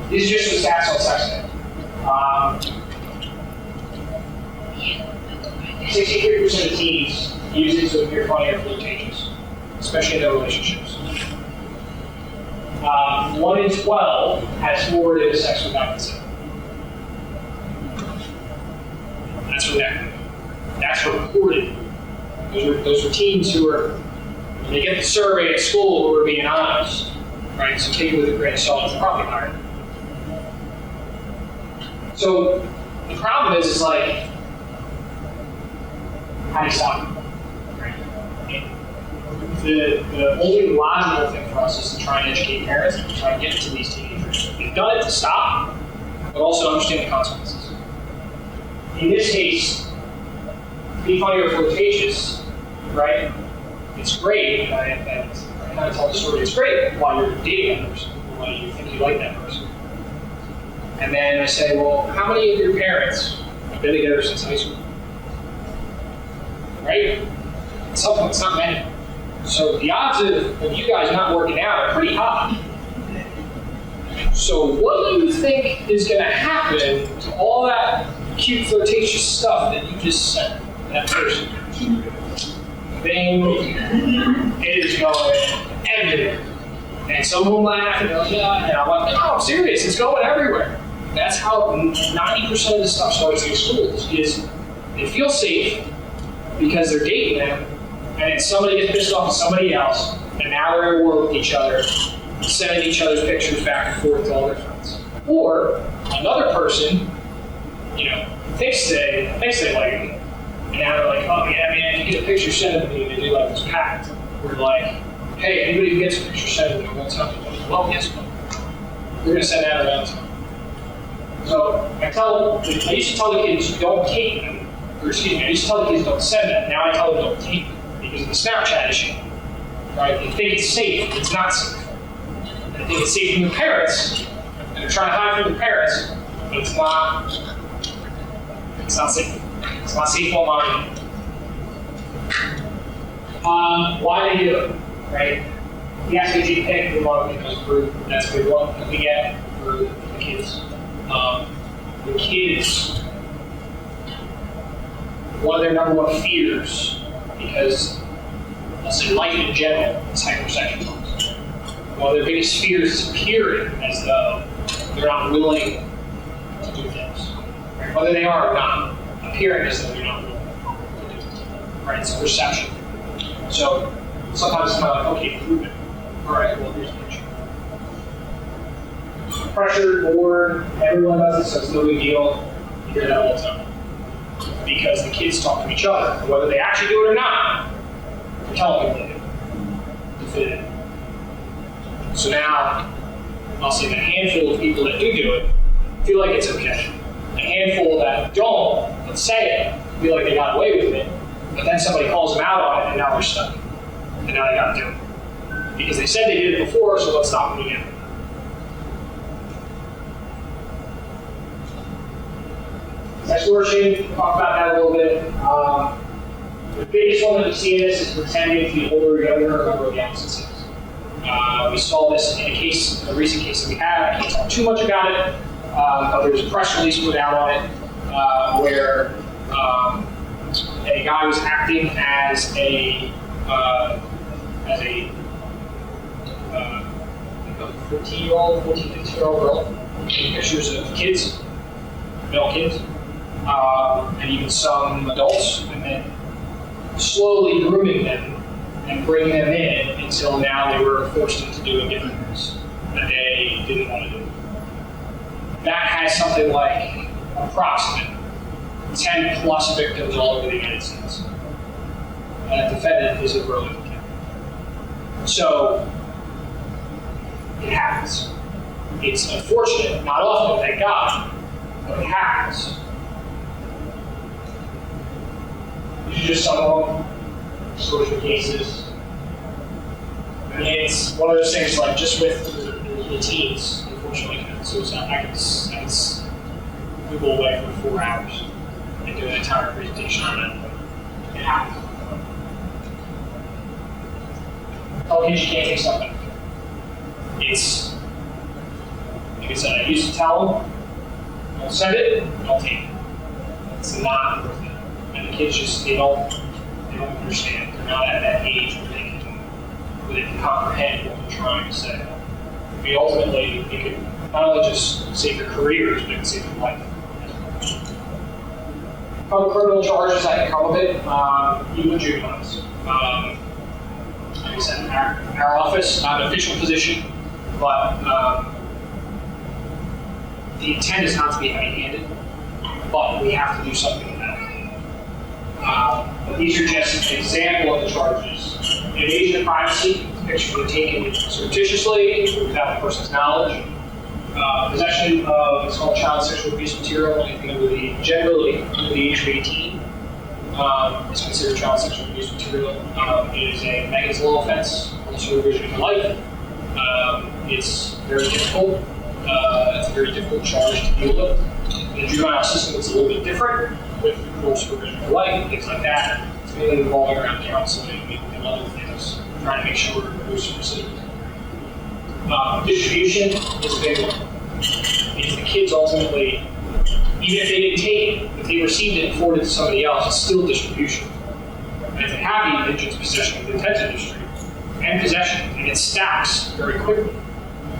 These are just the stats on sexting. 63% of teens use it to appear funny or flirtatious, especially in their relationships. 1 in 12 has forwarded sex without consent. That's inequity. That's reported. Those are teens who are, when they get the survey at school, who are being honest, right? So take it with a grain of salt, it's probably higher. So the problem is like, how do you stop it? Right? The only logical thing for us is to try and educate parents and to try and get to these teenagers. We've done it to stop, but also understand the consequences. In this case, be funny or flirtatious, right? It's great, and I kind of tell the story, it's great while you're dating that person, while you think you like that person. And then I say, well, how many of your parents have been together since high school? Right? At some point, it's not many. So the odds of you guys not working out are pretty high. So what do you think is going to happen to all that cute flirtatious stuff that you just sent that person? Thing is going everywhere. And some of them laugh and they're like, yeah, and I'm like, no, I'm serious, it's going everywhere. That's how 90% of the stuff starts in schools, is they feel safe because they're dating them, and then somebody gets pissed off at somebody else, and now they're at war with each other, sending each other's pictures back and forth to all their friends. Or another person, thinks they like it, and now they're like, oh yeah, man, if you get a picture sent to me, they do like this pact. We're like, hey, anybody who gets a picture sent to me won't tell me. Well, guess what? We're gonna send that around time. So I used to tell the kids, don't take them, or excuse me, I used to tell the kids don't send them. Now I tell them don't take them because of the Snapchat issue. Right? They think it's safe, it's not safe. They think it's safe from the parents, and they're trying to hide from the parents, but it's not safe. It's not safe online. Why they do it, right? The SAT pick we want to because group, that's a good one that we get for the kids. The kids, one of their number one fears, because I'll say life in general is hypersexualized. One of their biggest fears is appearing as though they're not willing to do things. Right? Whether they are or not, appearing as though they're not willing to do things. Right? It's a perception. So sometimes it's kind of like, okay, prove it. All right, well, here's the picture. Pressure, bored, everyone does it, so it's no big deal. You hear that all the time. Because the kids talk to each other. And whether they actually do it or not, they're telling people they do to fit in. So now, I'll say the handful of people that do it feel like it's okay. A handful that don't, but say it, feel like they got away with it, but then somebody calls them out on it and now they're stuck. And now they got to do it. Because they said they did it before, so let's stop them again. Extortion, talk about that a little bit. The biggest one that we see in this is pretending to be older or younger or under the opposite sex. We saw this in a recent case that we had. I can't talk too much about it, but there was a press release put out on it where a guy was acting as a 15-year-old, 15-year-old girl, taking pictures of kids, male kids. And even some adults, and then slowly grooming them and bringing them in until now they were forced into doing different things that they didn't want to do. That has something like approximately 10 plus victims all over the United States. And a defendant is a Burlington County. So it happens. It's unfortunate, not often, thank God, but it happens. These are just some of them, social cases. I mean, it's one of those things like just with the teens, unfortunately, commit suicide. I could Google away for 4 hours and do an entire presentation on it. It happens. Tell kids you can't take something. It's, like I said, I used to tell them, don't send it, don't take it. It's not worth it. And the kids just, they don't understand. They're not at that age where they can comprehend what they're trying to say. I mean, ultimately, it could not only just save their careers, but it could save their life. Other criminal charges that can come of it, even with juveniles. Like I said, our office, not an official position, but the intent is not to be heavy-handed, but we have to do something about it. But these are just an example of the charges. Invasion of privacy, pictures were taken surreptitiously, without the person's knowledge. Possession of what's called child sexual abuse material, anything generally under the age of 18, is considered child sexual abuse material. It is a Megan's Law offense, also revision for life. It's very difficult. It's a very difficult charge to deal with. In the juvenile system, it's a little bit different, with of course revision for life and things like that. It's mainly revolving around counseling and other things, trying to make sure there's recidivism. Distribution is a big one. Because the kids ultimately, even if they didn't take it, if they received it and forwarded it to somebody else, it's still distribution. And if they have the indigent possession of the intent industry and possession, and it stacks very quickly.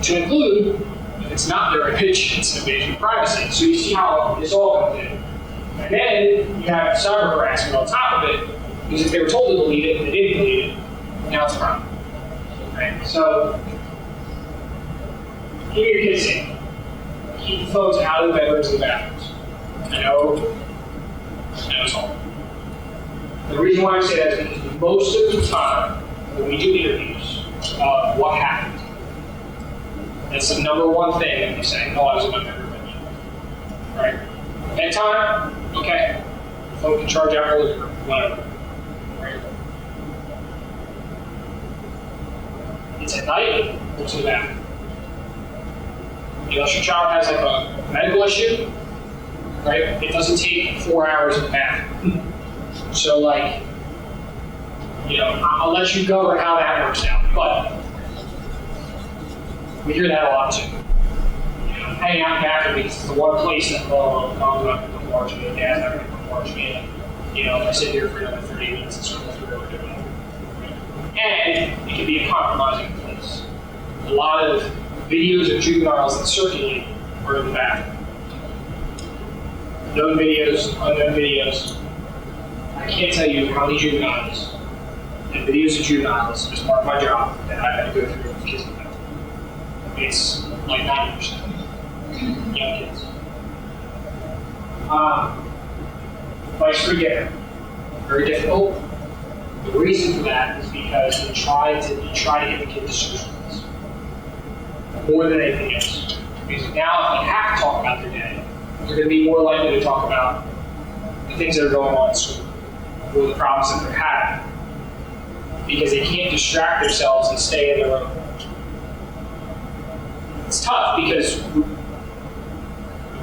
To include, if it's not their indigent, it's an invasion of privacy. So you see how this all comes in. And then you have cyber harassment on top of it, because if they were told to delete it and they didn't delete it, now it's a problem. Right? So, keep your kids safe. Keep the phones out of the bedrooms and the bathrooms. I know it's hard. The reason why I say that is because most of the time, when we do interviews, what happened? That's the number one thing that we say, oh, I was in my bedroom. Right? Bedtime? Okay. Phone can charge out earlier, whatever. Right? It's at night, go to the bathroom. Unless your child has like a medical issue, right? It doesn't take 4 hours in the bathroom. So like, I'll let you govern how that works out. But we hear that a lot too. Hanging out in the bathroom because it's the one place that, mom's not going to come watch me, dad's not going to come watch me. And, if I sit here for another 30 minutes and circle through what we're doing. And it can be a compromising place. A lot of videos of juveniles that circulate are in the bathroom. Known videos, unknown videos. I can't tell you how many juveniles and videos of juveniles as part of my job that I've had to go through with kids in the bathroom. It's like 90% young kids. Vice-free dinner, very difficult. The reason for that is because you try to get the kid to socialize more than anything else. Because now, if they have to talk about their day, they're going to be more likely to talk about the things that are going on in school or the problems that they're having, because they can't distract themselves and stay in their own world. It's tough because we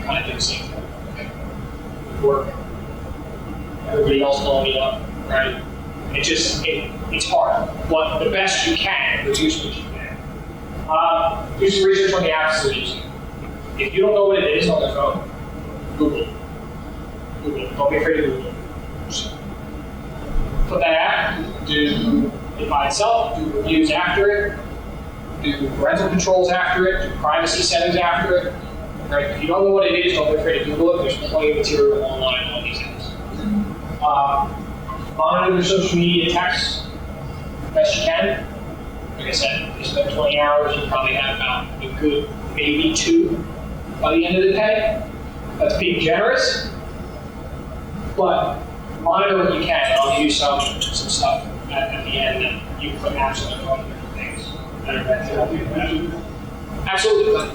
kind of do the same thing. We work. Everybody else blowing me up, right? It's hard. But the best you can, reduce what you can. Do some research on the apps they're using. If you don't know what it is on their phone, Google it. Google it. Don't be afraid to Google it. Just put that app, do it by itself, do reviews after it, do parental controls after it, do privacy settings after it. Right? If you don't know what it is, don't be afraid to Google it. There's plenty of material online on these apps. Monitor your social media texts best you can. Like I said, if you spend 20 hours, you probably have about a good maybe 2 by the end of the day. That's being generous, but monitor what you can. I'll give you some stuff at the end that you can put apps on the phone and different things that are meant to help you with that. Absolutely.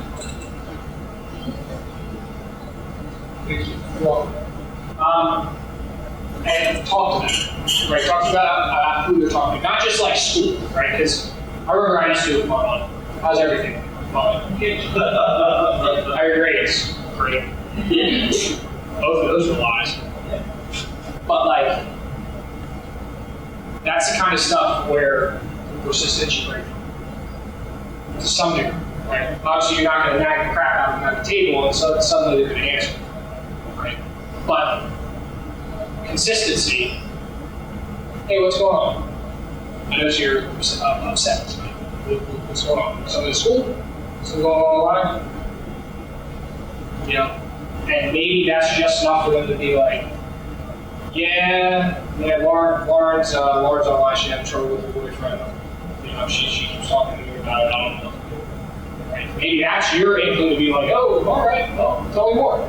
Thank you. You're welcome. And talk to them, right? Talk about who they're talking to, not just like school, right? Because I remember I used to do fun. How's everything? Fun. How are your grades? Great. Both of those were lies. But like, that's the kind of stuff where persistence should break to some degree, right? Obviously, you're not going to nag the crap out of them at the table, and so suddenly they're going to answer, right? But consistency. Hey, what's going on? I notice you're upset tonight. What's going on? Something at school? Something going on online? And maybe that's just enough for them to be like, Lauren's online. She had trouble with her boyfriend. You know, she keeps talking to me about it. I don't know. Right? Maybe that's your inkling to be like, oh, all right, well, tell me more.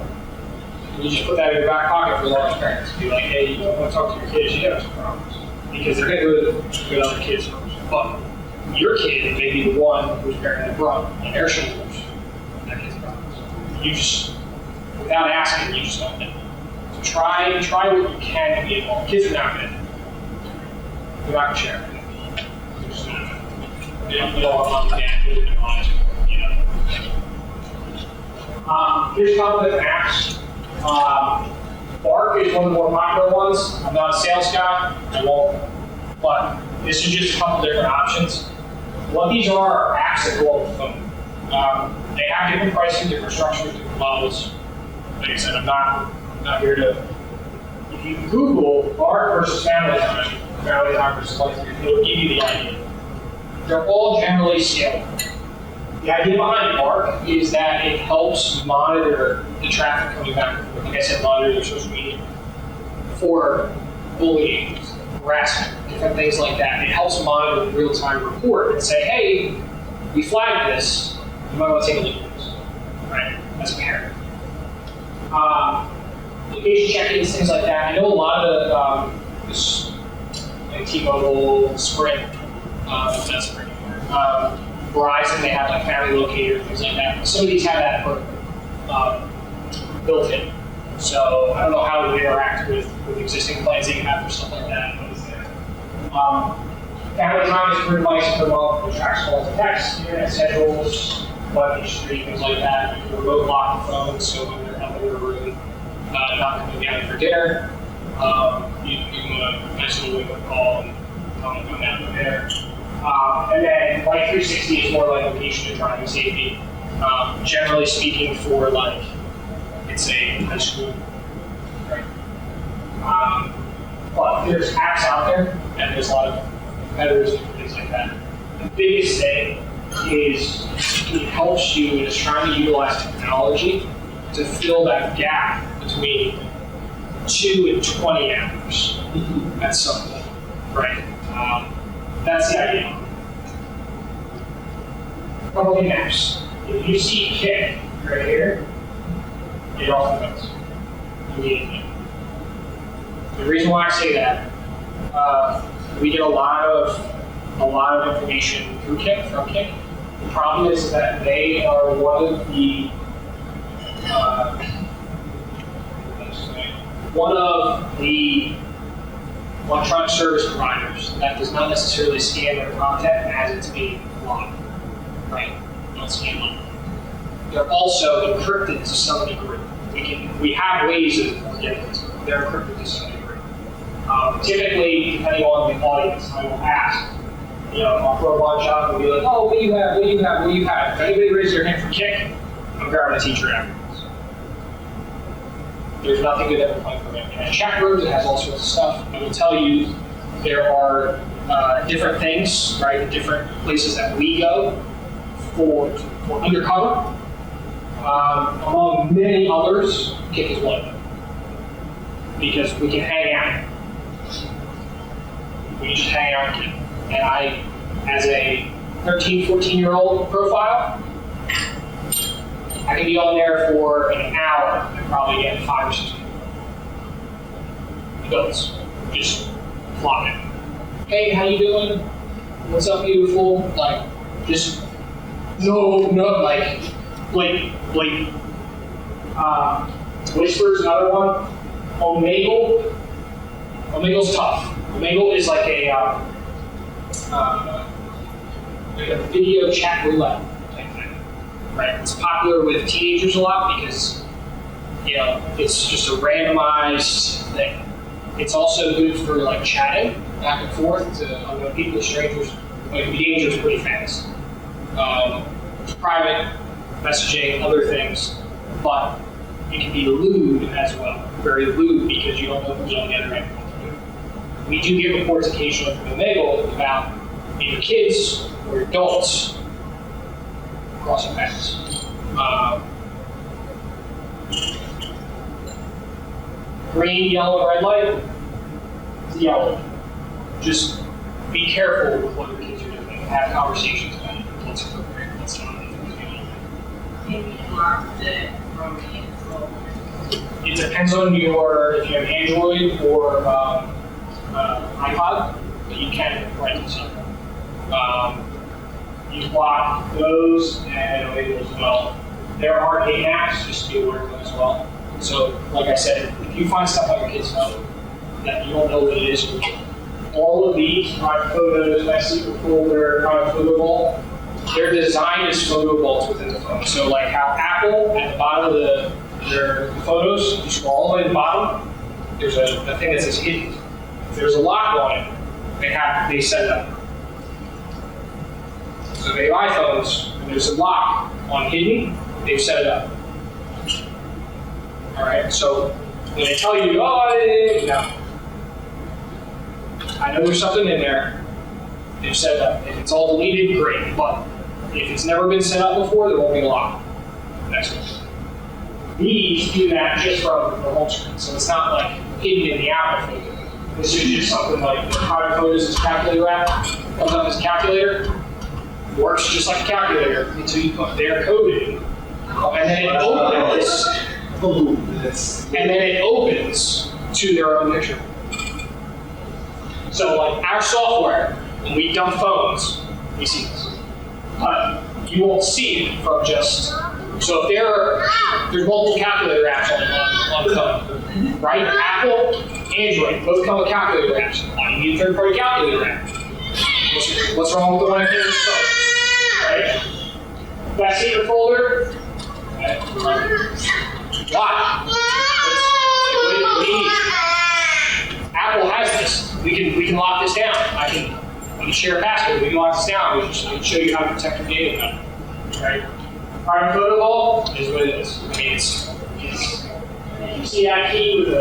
And you just put that in your back pocket for Lauren's parents. Be like, hey, you don't want to talk to your kids, you have some problems. Because they're going to go with other kids first. But your kid may be the one whose parent had brought on their shoulders that kid's problems. You just, without asking, you just don't know. So try what you can to be involved. Kids are not going to know. They're not going to share everything. They're just not going to know. They don't want mom and dad to know honest, you know. Here's a couple different apps. Bark is one of the more popular ones. I'm not a sales guy, I won't, but this is just a couple different options. What these are apps that go on the phone. They have different pricing, different structures, different levels. Like I said, I'm not here to. If you Google Bark versus family time versus life, it'll give you the idea. They're all generally scalable. The idea behind Bark is that it helps monitor the traffic coming back and forth. Like I said, monitor your social media for bullying, harassment, different things like that. It helps monitor the real-time report and say, hey, we flagged this, you might want to take a look at this, right, as a parent. Location check-ins, things like that. I know a lot of like T-Mobile, Sprint, not Sprint anymore. Verizon, they have like family locator, things like that. Some of these have that built in. So I don't know how it would interact with existing plans that you have or stuff like that, but it's there. Family time is per device per month, it tracks calls and texts, internet schedules, web history, things like that. You can remote lock the phone, so when they're up in your room, not coming down for dinner, you can nice little wake-up call and come down for dinner. And then Life 360 is more like location and driving safety. Generally speaking, for like, it's a high school, right? But there's apps out there, and there's a lot of competitors and things like that. The biggest thing is it helps you and is trying to utilize technology to fill that gap between 2 and 20 hours at some point, right? That's the idea. Probably maps. If you see kick right here, it often goes. You need it. The reason why I say that, we get a lot of information through Kick, from Kick. The problem is that they are one of the electronic service providers that does not necessarily scan their content as it's being logged, right? Don't scan them. They're also encrypted to some degree. We have ways of getting this. They're encrypted to some degree. Typically, depending on the audience, I will ask. I'll throw a bunch out and be like, oh, what do you have? If anybody raises their hand for Kick, I'm grabbing a teacher afterwards. There's nothing good that will come from it. In a chat room, it has all sorts of stuff. I will tell you, there are different things, right? Different places that we go for undercover. Among many others, Kick is one of them. Because we can hang out. We can just hang out and Kick. And I, as a 13, 14-year-old profile, I can be on there for an hour and probably get 5 or 6 people. Adults, just flocking. Hey, how you doing? What's up, beautiful? Like, just Whisper's another one. Omegle's tough. Omegle is like a video chat roulette type thing, right? It's popular with teenagers a lot because it's just a randomized thing. It's also good for like chatting back and forth to unknown people, strangers. But it can be dangerous pretty fast. Private messaging, other things, but it can be lewd as well. Very lewd because you don't know who's on the other end. We do get reports occasionally from Omegle about either kids or adults crossing paths. green, yellow, red light, it's yellow. Just be careful with what your kids are doing. Have conversations about it. What's appropriate, what's not. It depends on if you have Android or iPod, but you can write this up. You block those and labels as well. There are hate apps, just to be aware of them as well. So, like I said, if you find stuff on your kid's phone that you don't know what it is, all of these private photos, my secret folder, private photo vault, they're designed as photo vaults within the phone. So, like how Apple at the bottom of their photos, if you scroll all the way to the bottom, there's a thing that says hidden. If there's a lock on it, they set it up. So they have iPhones, when there's a lock on hidden, they've set it up. All right, so when they tell you, no, I know there's something in there, they've set it up. If it's all deleted, great, but if it's never been set up before, there won't be a lock. Next one. These do that just from the home screen, so it's not like hidden in the Apple photo. This is just something like the private photos is calculator app, comes up as a calculator, works just like a calculator until you put their code in, and then it opens to their own picture. So like our software, when we dump phones, we see this. But you won't see it from just, so if there's multiple calculator apps on the phone, right? Apple, Android, both come with calculator apps. Why do you need a third-party calculator app? What's wrong with the one in your phone? Right? That secret folder, why? What do you need? Apple has this. We can lock this down. I can share a password. We can lock this down. I can show you how to protect your data about it. Right? Private photo vault is what it is. I mean, it's you see that key with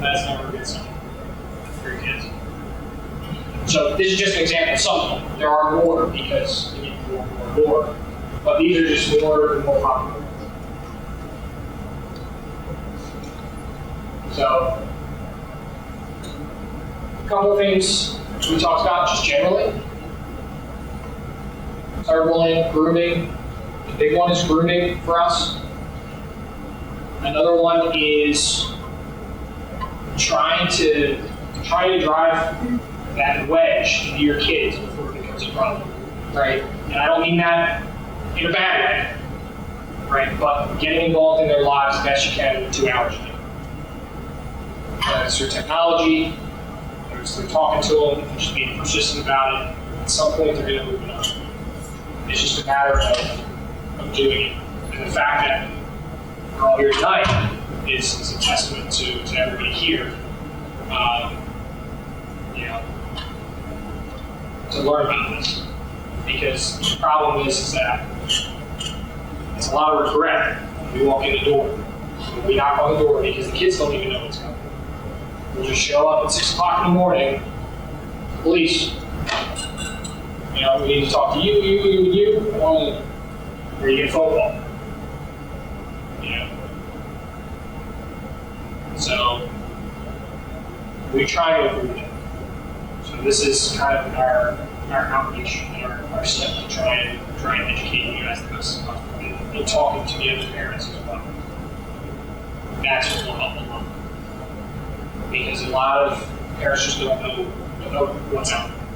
that's never a good sign for your kids. So this is just an example of some of them. There are more because you need more. But these are just more popular. So, a couple things we talked about just generally. Cyberbullying, grooming. The big one is grooming for us. Another one is trying to drive that wedge into your kids before it becomes a problem, right? And I don't mean that in a bad way, right? But getting involved in their lives as best you can in 2 hours a day. Whether it's through technology, whether it's through talking to them, just being persistent about it. At some point, they're going to move it on. It's just a matter of doing it. And the fact that we're all here tonight is a testament to everybody here. To learn about this. Because the problem is that it's a lot of regret when we walk in the door. When we knock on the door because the kids don't even know what's coming. We'll just show up at 6 o'clock in the morning, police. We need to talk to you, or you get a phone call. So we try to avoid that. So this is kind of our outreach and our step to try and educate you guys the best possible and talking to the other parents as well. That's what will help a lot. Because a lot of parents just don't know what's out there.